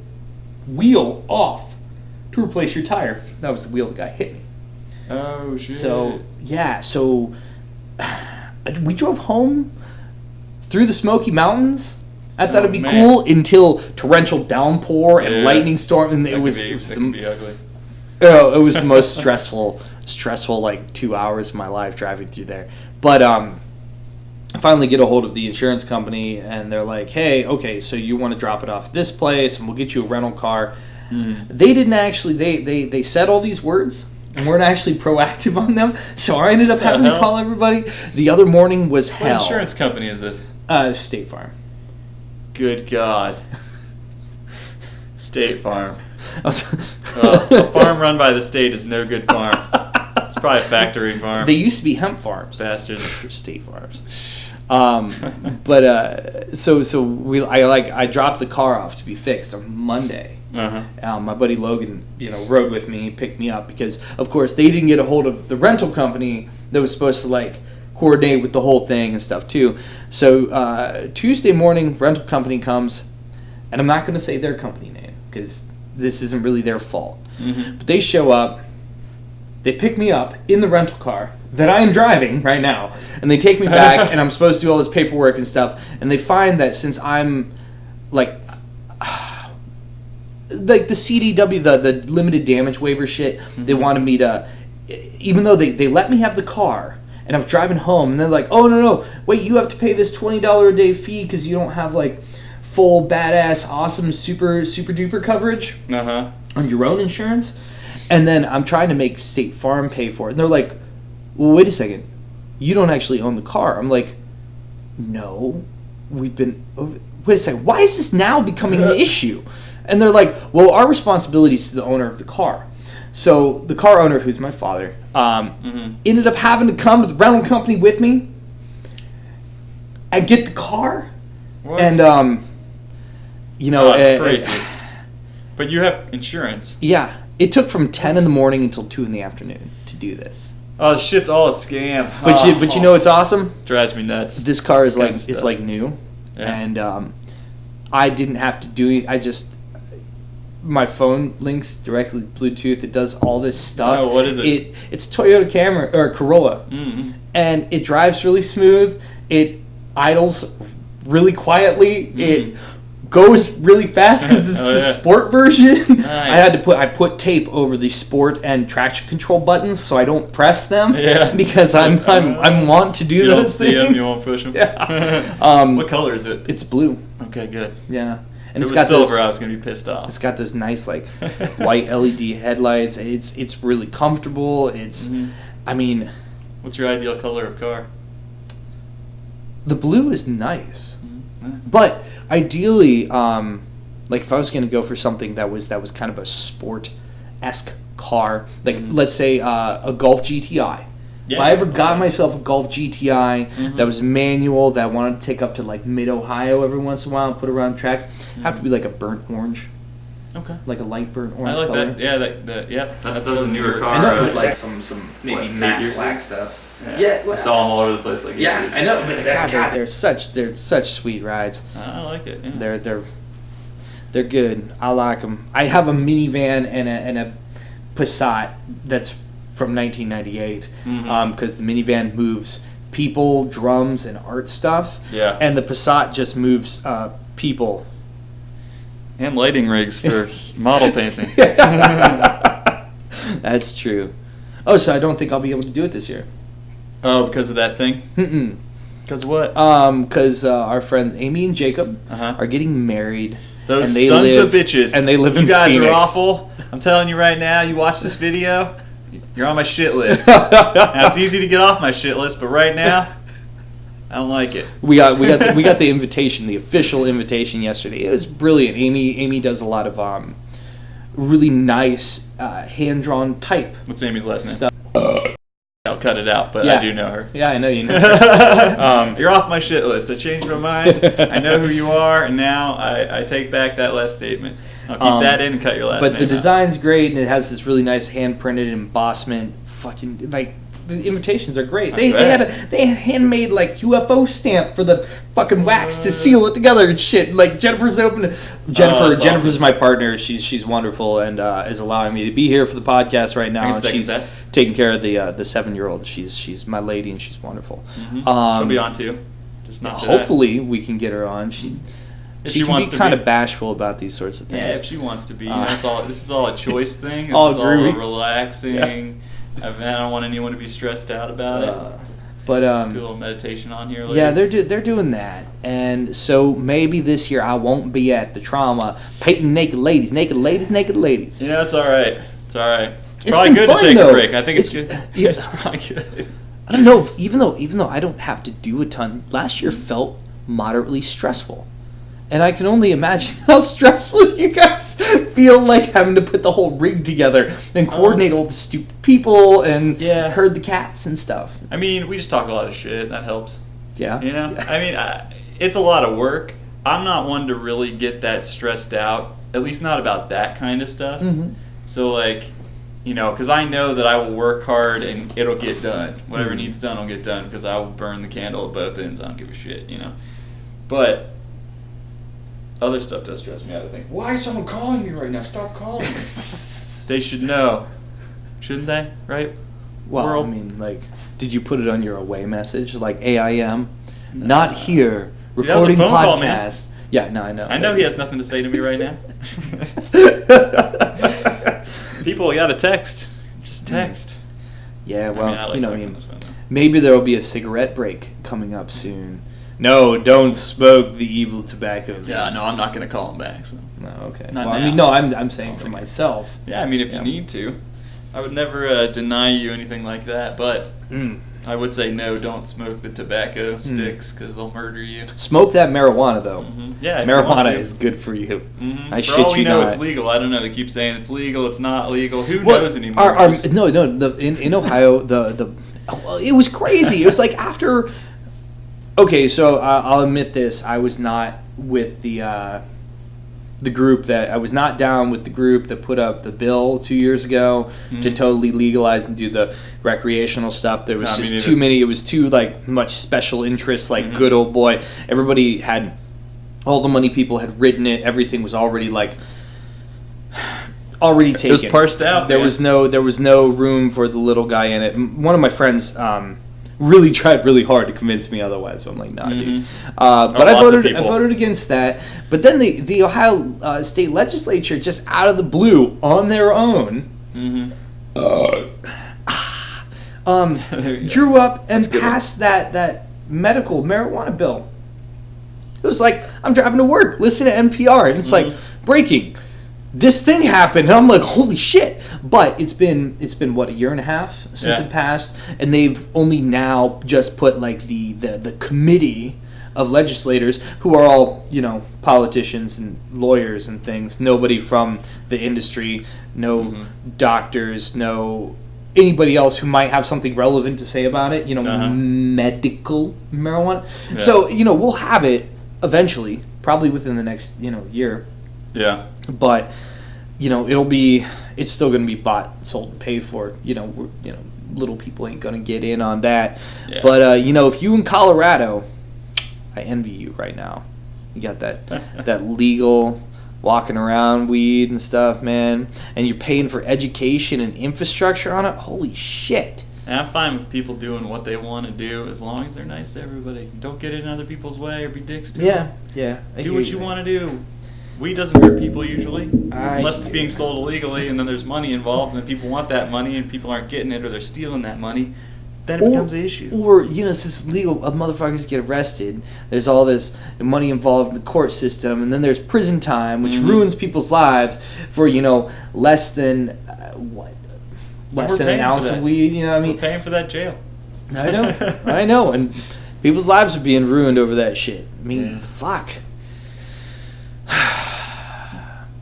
wheel off to replace your tire. That was the wheel the guy hit me. Oh shit. So we drove home through the Smoky Mountains. I thought it'd be cool until torrential downpour and lightning storm, and it was ugly. Oh, it was the most stressful like 2 hours of my life driving through there. But I finally get a hold of the insurance company, and they're like, hey, okay, so you want to drop it off at this place, and we'll get you a rental car. They didn't actually, they said all these words and weren't actually proactive on them, so I ended up having to call everybody. The other morning was hell. What insurance company is this? State Farm. Good God. State Farm. A farm run by the state is no good farm. It's probably a factory farm. They used to be hemp farms. Bastards. State farms. But I dropped the car off to be fixed on Monday. My buddy Logan, rode with me, picked me up because, of course, they didn't get a hold of the rental company that was supposed to like coordinate with the whole thing and stuff too. So Tuesday morning, rental company comes. and I'm not going to say their company name because this isn't really their fault. Mm-hmm. But they show up, they pick me up in the rental car that I am driving right now, and they take me back, and I'm supposed to do all this paperwork and stuff, and they find that since I'm, like the CDW, the limited damage waiver shit, they wanted me to, even though they let me have the car, and I'm driving home, and they're like, oh, no, wait, you have to pay this $20 a day fee because you don't have, like, full, badass, awesome, super duper coverage on your own insurance. And then I'm trying to make State Farm pay for it. And they're like, well, wait a second. You don't actually own the car. I'm like, no, wait a second. Why is this now becoming an issue? And they're like, well, our responsibility is to the owner of the car. So the car owner, who's my father, ended up having to come to the rental company with me and get the car. What? And, you know. That's crazy. But you have insurance. Yeah. It took from 10 in the morning until 2 in the afternoon to do this. Oh, this shit's all a scam. But you know what's awesome? Drives me nuts. This car is like new. Yeah. And I didn't have to do it. My phone links directly to Bluetooth. It does all this stuff. Oh, what is it? It's Toyota Camry or Corolla. Mm-hmm. And it drives really smooth. It idles really quietly. Mm-hmm. It goes really fast because it's the sport version. Nice. I put tape over the sport and traction control buttons so I don't press them. Yeah. Because I'm want to do those things. You don't see them, you won't push them. Yeah. What color is it? It's blue. Okay, good. Yeah. And if it was silver, I was gonna be pissed off. It's got those nice like white LED headlights. It's really comfortable. I mean, what's your ideal color of car? The blue is nice. Mm-hmm. But ideally, like if I was going to go for something that was kind of a sport-esque car, like let's say a Golf GTI. Yeah. If I ever got myself a Golf GTI that was manual, that I wanted to take up to like mid-Ohio every once in a while and put around track, have to be like a burnt orange. Okay. Like a light burnt orange I like color. that. Yeah, that's a newer car. I know, with like some maybe matte black stuff. Yeah, I saw them all over the place. Like I know, but they're such sweet rides. I like it. Yeah. They're good. I like them. I have a minivan and a Passat that's from 1998 because the minivan moves people, drums, and art stuff. Yeah. And the Passat just moves people. And lighting rigs for model painting. That's true. Oh, so I don't think I'll be able to do it this year. Oh, because of that thing? Mm-mm. Because of what? Because our friends Amy and Jacob are getting married. Those sons of bitches. And they live in Phoenix. You guys Phoenix. are awful. I'm telling you right now, you watch this video, you're on my shit list. Now, it's easy to get off my shit list, but right now, I don't like it. We got the invitation, the official invitation yesterday. It was brilliant. Amy does a lot of really nice hand-drawn type. What's Amy's last name? Stuff. I'll cut it out, but I do know her. Yeah, I know you know her. You're off my shit list. I changed my mind. I know who you are, and now I take back that last statement. I'll keep that in and cut your last name But the design's great, and it has this really nice hand-printed embossment. Fucking, like, the invitations are great. They had handmade, like, UFO stamp for the fucking wax to seal it together and shit. Like, Jennifer's Jennifer's awesome. My partner. She's wonderful and is allowing me to be here for the podcast right now. And she's taking care of the 7-year-old. She's my lady, and she's wonderful. She'll be on, too. Just not today. Hopefully, we can get her on. She can be kind of bashful about these sorts of things. Yeah, if she wants to be. This is all a choice thing. This all is all a relaxing. Yeah. I don't want anyone to be stressed out about it. But do a little meditation on here later. Yeah, they're doing that. And so maybe this year I won't be at the trauma painting naked ladies. You know, it's all right. It's all right. It's probably good fun, to take though. a break. I think it's good. Yeah. It's probably good. I don't know. Even though I don't have to do a ton, last year felt moderately stressful. And I can only imagine how stressful you guys feel, like having to put the whole rig together and coordinate all the stupid people and herd the cats and stuff. I mean, we just talk a lot of shit. That helps. Yeah. You know? I mean, it's a lot of work. I'm not one to really get that stressed out, at least not about that kind of stuff. Mm-hmm. So, like, you know, because I know that I will work hard and it'll get done. Whatever needs done will get done because I will burn the candle at both ends. I don't give a shit, you know? But other stuff does stress me out. I think, why is someone calling me right now? Stop calling me. They should know, shouldn't they? Right? Well, World. I mean, like, did you put it on your away message? Like, AIM, not here, Dude, that was a recording phone call, man. podcast. Yeah, no, I know. I know he has nothing to say to me right now. People got to text. Just text. Yeah, well, I like talking on the phone, though. maybe there will be a cigarette break coming up soon. No, don't smoke the evil tobacco. Yeah, no, I'm not going to call him back. So. No, okay. Not Well, I now. mean, no, I'm saying for myself. Yeah, I mean, if Yeah. you need to. I would never deny you anything like that, but I would say no, don't smoke the tobacco sticks because they'll murder you. Smoke that marijuana, though. Yeah, if you want Marijuana to. is good for you. I For shit all we you know, not. it's legal. I don't know. They keep saying it's legal. It's not legal. Who Well, knows anymore? In Ohio, it was crazy. It was like after. Okay, so I'll admit this: I was not with the group that I was not down with the group that put up the bill 2 years ago to totally legalize and do the recreational stuff. There was No, me just neither. too many. It was too like much special interest. Like good old boy, everybody had all the money. People had written it. Everything was already like already taken. It was parsed out. There man. was no room for the little guy in it. One of my friends really tried really hard to convince me otherwise. But I'm like, nah, dude. But I lots of voted. I people. voted against that. But then the Ohio State Legislature, just out of the blue, on their own, There you go. drew up and That's a good passed that medical marijuana bill. It was like I'm driving to work, listen to NPR, and it's like breaking. This thing happened, and I'm like, holy shit! But it's been what, a year and a half since Yeah. it passed, and they've only now just put like the committee of legislators who are all politicians and lawyers and things. Nobody from the industry, no doctors, no anybody else who might have something relevant to say about it. Medical marijuana. Yeah. So we'll have it eventually, probably within the next year. Yeah. But it's still going to be bought, sold, and paid for. Little people ain't going to get in on that. Yeah. But if you in Colorado, I envy you right now. You got that legal walking around weed and stuff, man, and you're paying for education and infrastructure on it. Holy shit! And I'm fine with people doing what they want to do as long as they're nice to everybody. Don't get in other people's way or be dicks to them. Yeah. Do what you want to do. Weed doesn't hurt people usually, unless it's being sold illegally, and then there's money involved, and then people want that money, and people aren't getting it, or they're stealing that money. Then it becomes an issue. Or since it's legal, motherfuckers get arrested. There's all this money involved in the court system, and then there's prison time, which ruins people's lives for less than less than an ounce of weed. You know what I mean? We're paying for that jail. I know, and people's lives are being ruined over that shit. I mean, fuck.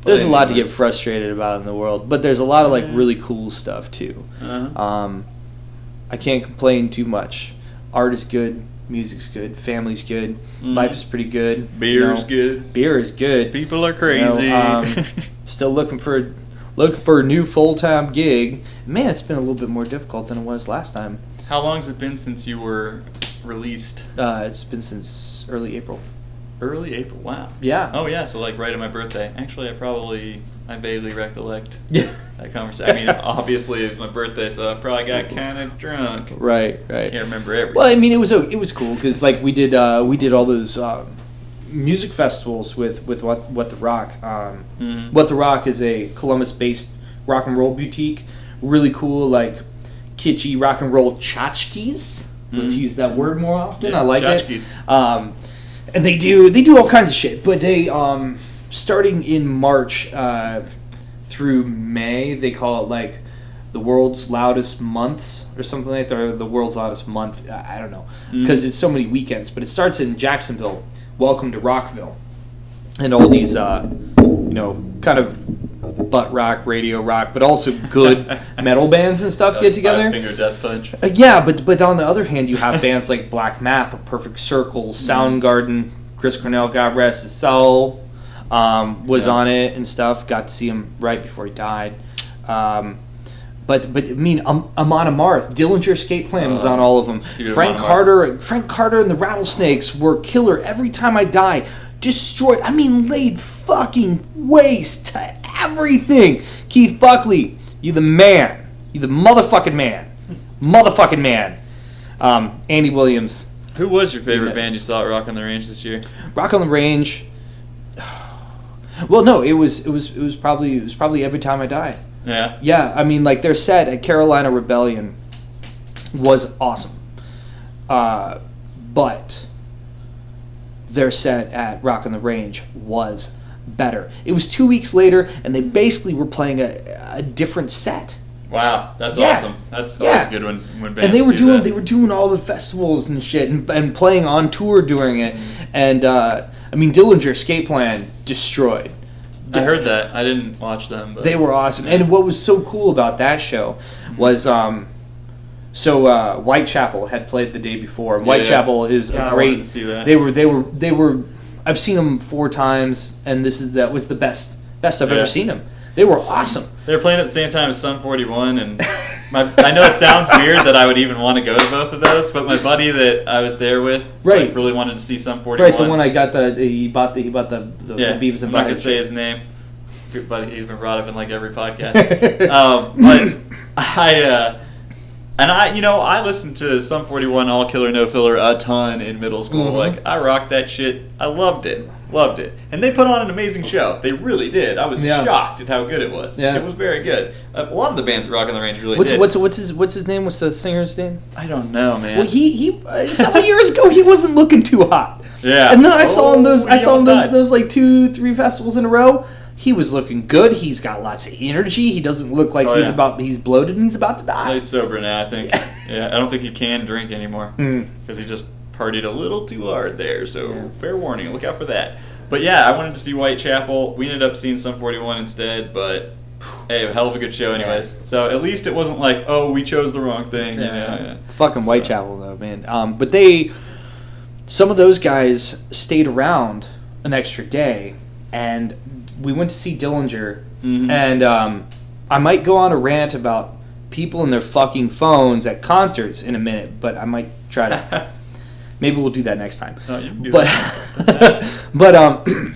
There's a lot to get frustrated about in the world, but there's a lot of really cool stuff too. I can't complain too much. Art is good, music's good, family's good, life is pretty good. Beer's good. Beer is good. People are crazy. Still looking for a new full-time gig. Man, it's been a little bit more difficult than it was last time. How long's it been since you were released? It's been since early April. Early April, wow. Yeah. Oh yeah, so like right at my birthday. Actually, I vaguely recollect Yeah. that conversation. I mean, obviously it's my birthday, so I probably got kind of drunk. Right. Can't remember everything. Well, I mean, it was cool because we did all those music festivals with What the Rock. What the Rock is a Columbus-based rock and roll boutique. Really cool, like kitschy rock and roll tchotchkes. Let's use that word more often. I like tchotchkes. it. And they do all kinds of shit, but they starting in March through May, they call it like the world's loudest months or something like that. Or the world's loudest month. I don't know because it's so many weekends. But it starts in Jacksonville. Welcome to Rockville, and all these kind of butt rock, radio rock, but also good metal bands and stuff get together. Five-finger death punch. Yeah, but on the other hand, you have bands like Black Map, A Perfect Circle, Soundgarden, Chris Cornell, God rest his soul, was on it and stuff. Got to see him right before he died. But I mean, Amon Amarth, Dillinger Escape Plan was on all of them. Dude, Frank Carter and the Rattlesnakes were killer. Every time I die, destroyed. I mean, laid fucking waste to everything. Keith Buckley, you the man. You the motherfucking man. Motherfucking man. Andy Williams. Who was your favorite band you saw at Rock on the Range this year? Rock on the Range. Well, no, it was probably Every Time I Die. Yeah. Yeah, I mean, like, their set at Carolina Rebellion was awesome. But their set at Rock on the Range was better. It was 2 weeks later, and they basically were playing a different set. Wow, that's awesome. That's always good when bands and they were were doing all the festivals and shit and playing on tour during it. And I mean, Dillinger Escape Plan destroyed. I heard that. I didn't watch them, but they were awesome. And what was so cool about that show was Whitechapel had played the day before. And Whitechapel is a great. I wanted to see that. They were. I've seen them 4 times, and that was the best I've ever seen them. They were awesome. They were playing at the same time as Sum 41, and I know it sounds weird that I would even want to go to both of those, but my buddy that I was there with really wanted to see Sum 41. Right, the one I got he bought the Beavis and I'm not gonna say his name, but he's been brought up in like every podcast. But I listened to Sum 41 All Killer No Filler a ton in middle school. Mm-hmm. Like, I rocked that shit. I loved it. And they put on an amazing show. They really did. I was shocked at how good it was. Yeah. It was very good. A lot of the bands at Rock on the Range really did. What's his name? What's the singer's name? I don't know, man. Well, he several years ago he wasn't looking too hot. Yeah. And then I saw him those like 2-3 festivals in a row. He was looking good. He's got lots of energy. He doesn't look like he's bloated and he's about to die. He's sober now, I think. Yeah, I don't think he can drink anymore because he just partied a little too hard there. So fair warning, look out for that. But yeah, I wanted to see Whitechapel. We ended up seeing Sum 41 instead, but hey, a hell of a good show anyways. Yeah. So at least it wasn't like, oh, we chose the wrong thing. Fucking Whitechapel though, man. But some of those guys stayed around an extra day, and we went to see Dillinger, and I might go on a rant about people and their fucking phones at concerts in a minute, but I might try to. Maybe we'll do that next time. No, you can do that. But I'm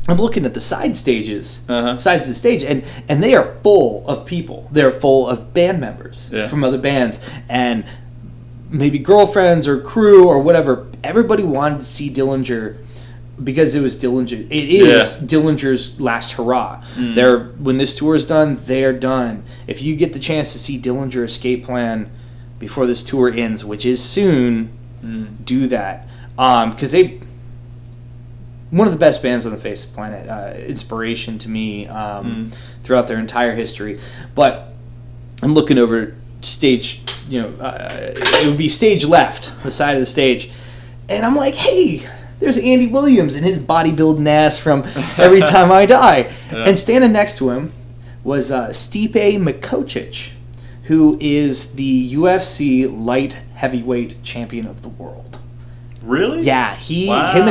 looking at the side stages, sides of the stage, and they are full of people. They're full of band members from other bands, and maybe girlfriends or crew or whatever. Everybody wanted to see Dillinger because it was Dillinger. It is Dillinger's last hurrah. When this tour is done, they're done. If you get the chance to see Dillinger Escape Plan before this tour ends, which is soon, do that. Because one of the best bands on the face of the planet, inspiration to me throughout their entire history. But I'm looking over stage, it would be stage left, the side of the stage, and I'm like, hey, there's Andy Williams and his bodybuilding ass from Every Time I Die. And standing next to him was Stipe Miocic, who is the UFC light heavyweight champion of the world. Really? Yeah, him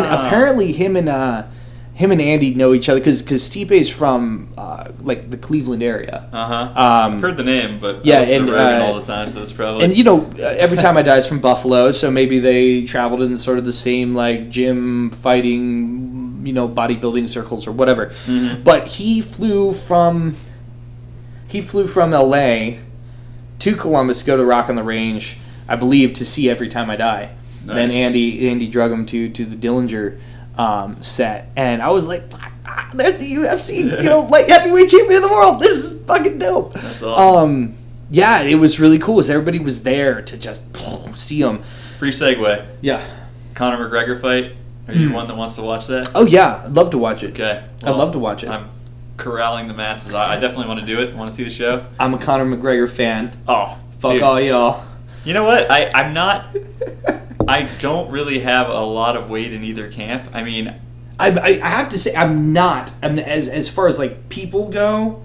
and Andy know each other because Stipe's from like the Cleveland area. I've heard the name, but I listen to Rogan all the time, so it's probably. And Every Time I Die is from Buffalo, so maybe they traveled in sort of the same like gym fighting, bodybuilding circles or whatever. But he flew from LA to Columbus to go to Rock on the Range, I believe, to see Every Time I Die. Nice. Then Andy drug him to the Dillinger set, and I was like, there's the UFC, light heavyweight champion of the world. This is fucking dope. That's awesome. Yeah, it was really cool. Everybody was there to just see him. Brief segue. Yeah. Conor McGregor fight. Are you one that wants to watch that? Oh yeah, I'd love to watch it. Okay. Well, I'd love to watch it. I'm corralling the masses. I definitely want to do it. Want to see the show? I'm a Conor McGregor fan. Oh, fuck dude. All y'all. You know what? I'm not. I don't really have a lot of weight in either camp. I mean, I have to say I'm not. As far as like people go,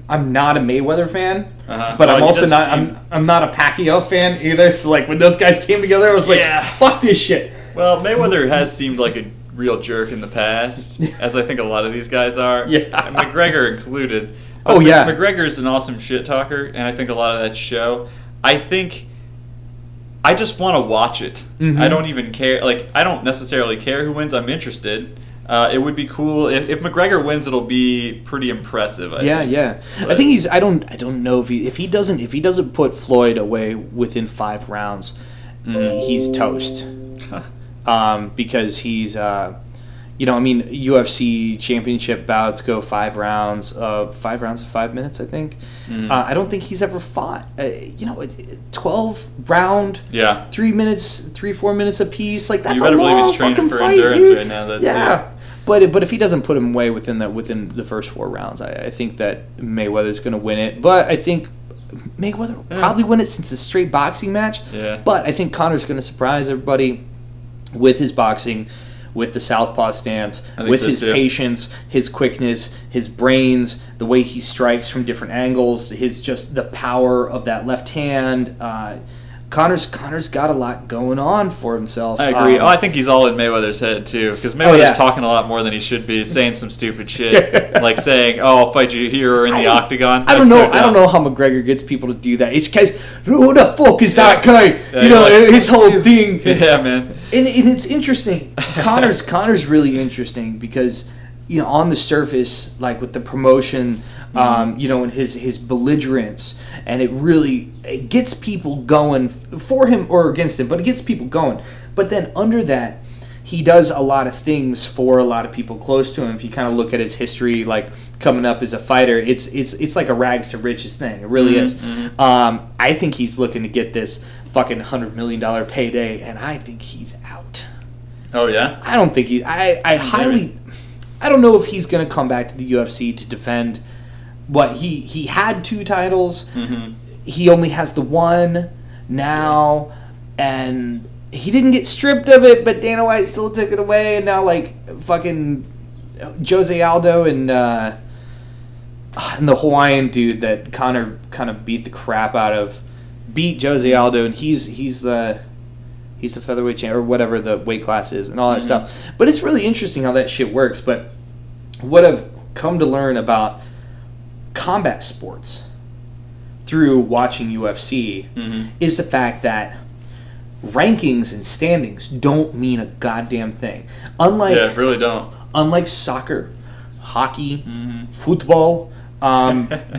I'm not a Mayweather fan. But I'm also not. I'm not a Pacquiao fan either. So like when those guys came together, I was like, fuck this shit. Well, Mayweather has seemed like a real jerk in the past, as I think a lot of these guys are. Yeah, and McGregor included. But oh yeah, McGregor's an awesome shit talker, and I think a lot of that show. I I just want to watch it. Mm-hmm. I don't even care. Like, I don't necessarily care who wins. I'm interested. It would be cool if McGregor wins. It'll be pretty impressive. I think. But I think he's. I don't know if he doesn't put Floyd away within 5 rounds, he's toast. Because he's. UFC championship bouts go 5 rounds. 5 rounds of 5 minutes, I think. I don't think he's ever fought. 12 round. Yeah. 3 minutes, 4 minutes apiece. Like, that's you better a long believe he's training for fight, endurance dude. right now. That's yeah. But if he doesn't put him away within the first 4 rounds, I think that Mayweather's going to win it. But I think Mayweather will probably win it since it's a straight boxing match. Yeah. But I think Conor's going to surprise everybody with his boxing, with the southpaw stance, with his patience, his quickness, his brains, the way he strikes from different angles, the power of that left hand. Conor's got a lot going on for himself. I agree. I think he's all in Mayweather's head too, because Mayweather's talking a lot more than he should be, saying some stupid shit, like saying, "Oh, I'll fight you here or in the octagon." I don't know. I don't know how McGregor gets people to do that. It's because who the fuck is that guy? His whole thing. Yeah, man. And it's interesting. Conor's really interesting because on the surface, like with the promotion, and his belligerence, and it gets people going for him or against him, but it gets people going. But then under that, he does a lot of things for a lot of people close to him. If you kind of look at his history, like coming up as a fighter, it's like a rags to riches thing. It really is. I think he's looking to get this fucking $100 million payday, and I think he's out. Oh yeah? I don't think I don't know if he's going to come back to the UFC to defend what he had 2 titles. He only has the 1 now, and he didn't get stripped of it, but Dana White still took it away, and now like fucking Jose Aldo and the Hawaiian dude that Conor kind of beat the crap out of beat Jose Aldo, and he's the featherweight champ or whatever the weight class is and all that stuff. But it's really interesting how that shit works. But what I've come to learn about combat sports through watching UFC is the fact that rankings and standings don't mean a goddamn thing. Really don't. Unlike soccer, hockey, football,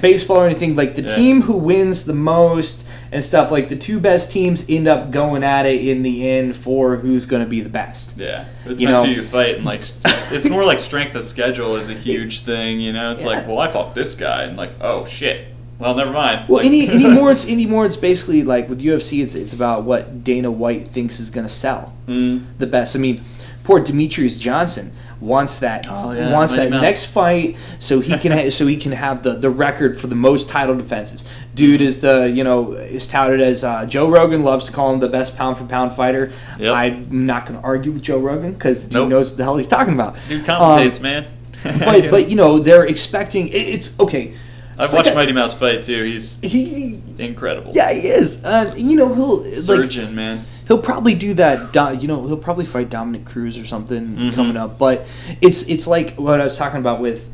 baseball or anything, like the team who wins the most and stuff, like the 2 best teams end up going at it in the end for who's going to be the best. Yeah, it depends who you fight, and like it's more like strength of schedule is a huge thing. It's like, well, I fought this guy, and like, oh shit, well, never mind. Well, anymore it's basically like with UFC, it's about what Dana White thinks is going to sell the best. I mean, poor Demetrius Johnson wants that next fight so he can have the record for the most title defenses. Dude is is touted as Joe Rogan loves to call him the best pound for pound fighter. Yep. I'm not going to argue with Joe Rogan because the dude knows what the hell he's talking about. Dude commentates, man. but they're expecting it's okay. I've watched Mighty Mouse fight too. He's incredible. Yeah, he is. He'll surgeon, man. He'll probably do that. He'll probably fight Dominic Cruz or something coming up. But it's like what I was talking about with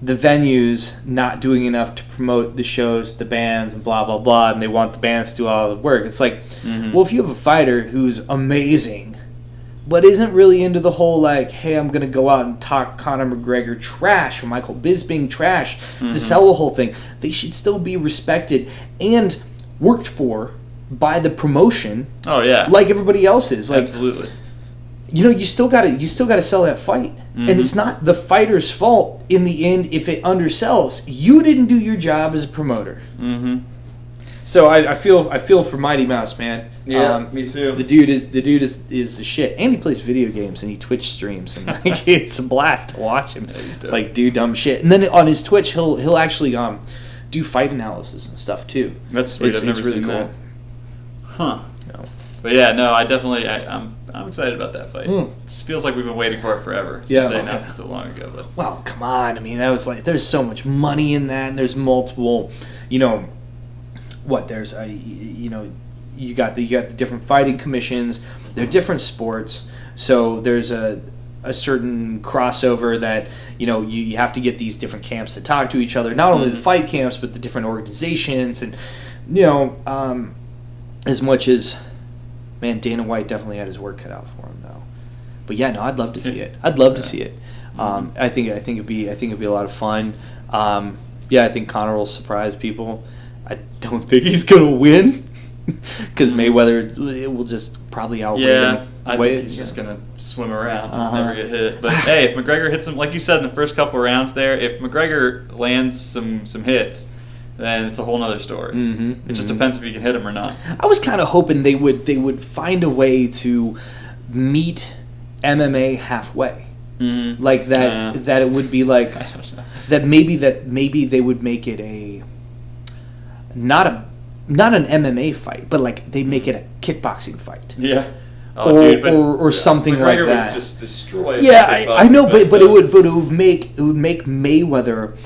the venues not doing enough to promote the shows, the bands, and blah blah blah, and they want the bands to do all the work. It's like, well, if you have a fighter who's amazing, but isn't really into the whole like, hey, I'm gonna go out and talk Conor McGregor trash or Michael Bisping trash to sell the whole thing, they should still be respected and worked for by the promotion. Oh yeah, like everybody else is. Like, absolutely. You still gotta sell that fight, and it's not the fighter's fault in the end if it undersells. You didn't do your job as a promoter. So I feel for Mighty Mouse, man. Yeah, me too. The dude is the shit, and he plays video games and he Twitch streams, and like, it's a blast to watch him like do dumb shit. And then on his Twitch, he'll actually do fight analysis and stuff too. That's sweet. I've never seen that. Huh. No. But yeah, no, I'm excited about that fight. It just feels like we've been waiting for it forever since they announced it so long ago. But well, come on. I mean, that was like, there's so much money in that, and there's multiple, there's you got the different fighting commissions. They're different sports, so there's a certain crossover that you have to get these different camps to talk to each other. Not only the fight camps, but the different organizations, and as much as Man, Dana White definitely had his work cut out for him, though. But yeah, no, I'd love to see it. I'd love to see it. I think it'd be a lot of fun. Yeah, I think Conor will surprise people. I don't think he's gonna win because Mayweather will just probably outweigh him. I think he's just gonna swim around and never get hit. But hey, if McGregor hits him, like you said in the first couple rounds there, if McGregor lands some hits, then it's a whole other story. It just depends if you can hit him or not. I was kind of hoping they would find a way to meet MMA halfway. Like that it would be like that maybe they would make it a not an MMA fight, but like they make it a kickboxing fight. Yeah. Or something McGregor like that. McGregor would just destroy. Yeah, I know, but it would make Mayweather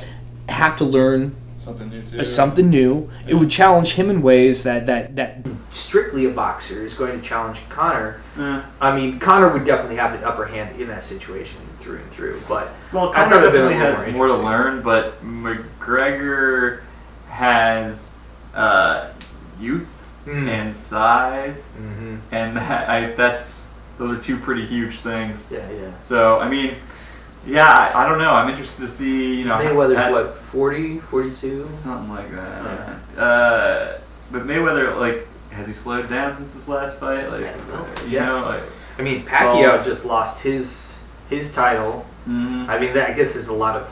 have to learn something new too. Something new. Yeah. It would challenge him in ways that strictly a boxer is going to challenge Conor. I mean, Conor would definitely have the upper hand in that situation through and through. But Conor definitely has more to learn. But McGregor has youth and size, and those are two pretty huge things. Yeah. So I mean. Yeah, I don't know. I'm interested to see, Mayweather's 40, 42? Something like that. Yeah. But Mayweather, has he slowed down since his last fight? I mean, Pacquiao just lost his title. I mean, I guess there's a lot of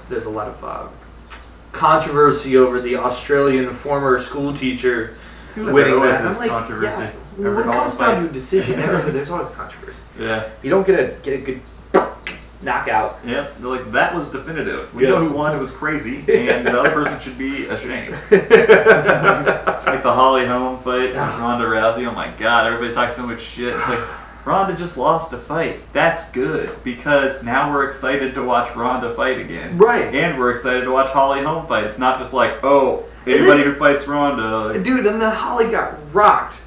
controversy over the Australian former school teacher winning that. I'm like, controversy. When it comes down to a decision, there's always controversy. Yeah. You don't get a good knockout. Yeah, they're like, that was definitive. We know who won, it was crazy, and the other person should be ashamed. Like the Holly Holm fight with Ronda Rousey, oh my god, everybody talks so much shit. It's like, Ronda just lost a fight. That's good, because now we're excited to watch Ronda fight again. Right. And we're excited to watch Holly Holm fight. It's not just like, oh, anybody who fights Ronda. Dude, and then Holly got rocked.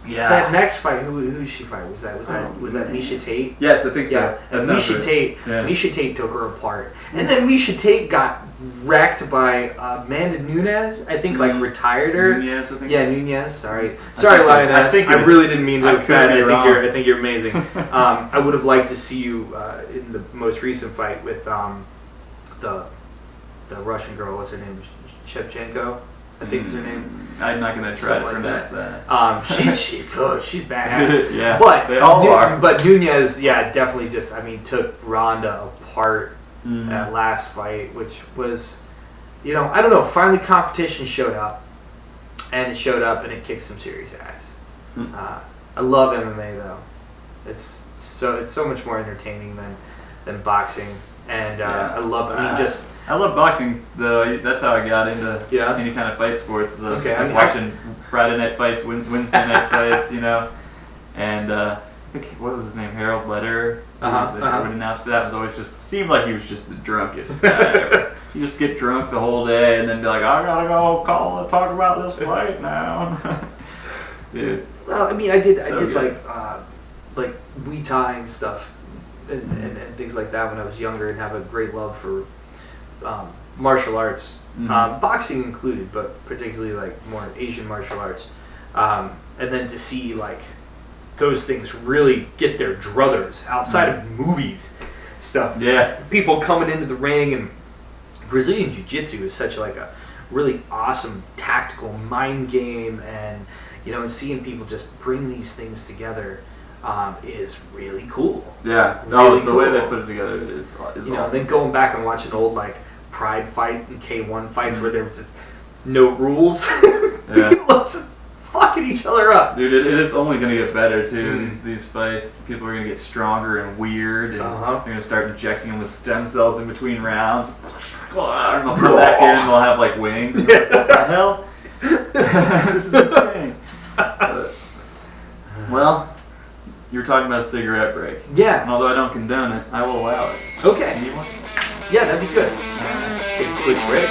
Yeah. That next fight, who did she fight? Was that Miesha Tate? Yes, I think so. Yeah. And Miesha Tate took her apart. And then Miesha Tate got wrecked by Amanda Nunes. I think retired her. Nunes, I think. Yeah, Nunes. Sorry, Lioness. I really didn't mean to offend. I think you're amazing. I would have liked to see you in the most recent fight with the Russian girl. What's her name? Shevchenko. I think is her name. I'm not gonna try to pronounce that. She's badass. Yeah, but they all are. But Nunes, definitely just took Ronda apart that last fight, which was, I don't know. Finally, competition showed up, and it kicked some serious ass. I love MMA though. It's so much more entertaining than boxing, and I love boxing, though. That's how I got into any kind of fight sports. Watching Friday night fights, Wednesday night fights, And I think, what was his name? Harold Lederer. Would announce for that. Was always seemed like he was just the drunkest guy ever. You just get drunk the whole day and then be like, I gotta go talk about this fight now. Dude. Well, I mean, I did like Muay Thai and stuff and things like that when I was younger, and have a great love for martial arts, boxing included, but particularly more Asian martial arts, and then to see those things really get their druthers outside of movies stuff. Yeah, people coming into the ring, and Brazilian Jiu-Jitsu is such a really awesome tactical mind game, and seeing people just bring these things together is really cool. Yeah, the way they put it together is awesome. Then going back and watching old Pride fights and K1 fights where there was just no rules. People just fucking each other up. Dude, it's only going to get better too. These fights, people are going to get stronger and weird, and they're going to start injecting them with stem cells in between rounds. And they'll come back in and they'll have wings. What the hell? This is insane. Well, you were talking about a cigarette break. Yeah. And although I don't condone it, I will allow it. Okay. You want? Yeah, that'd be good. Take a quick break.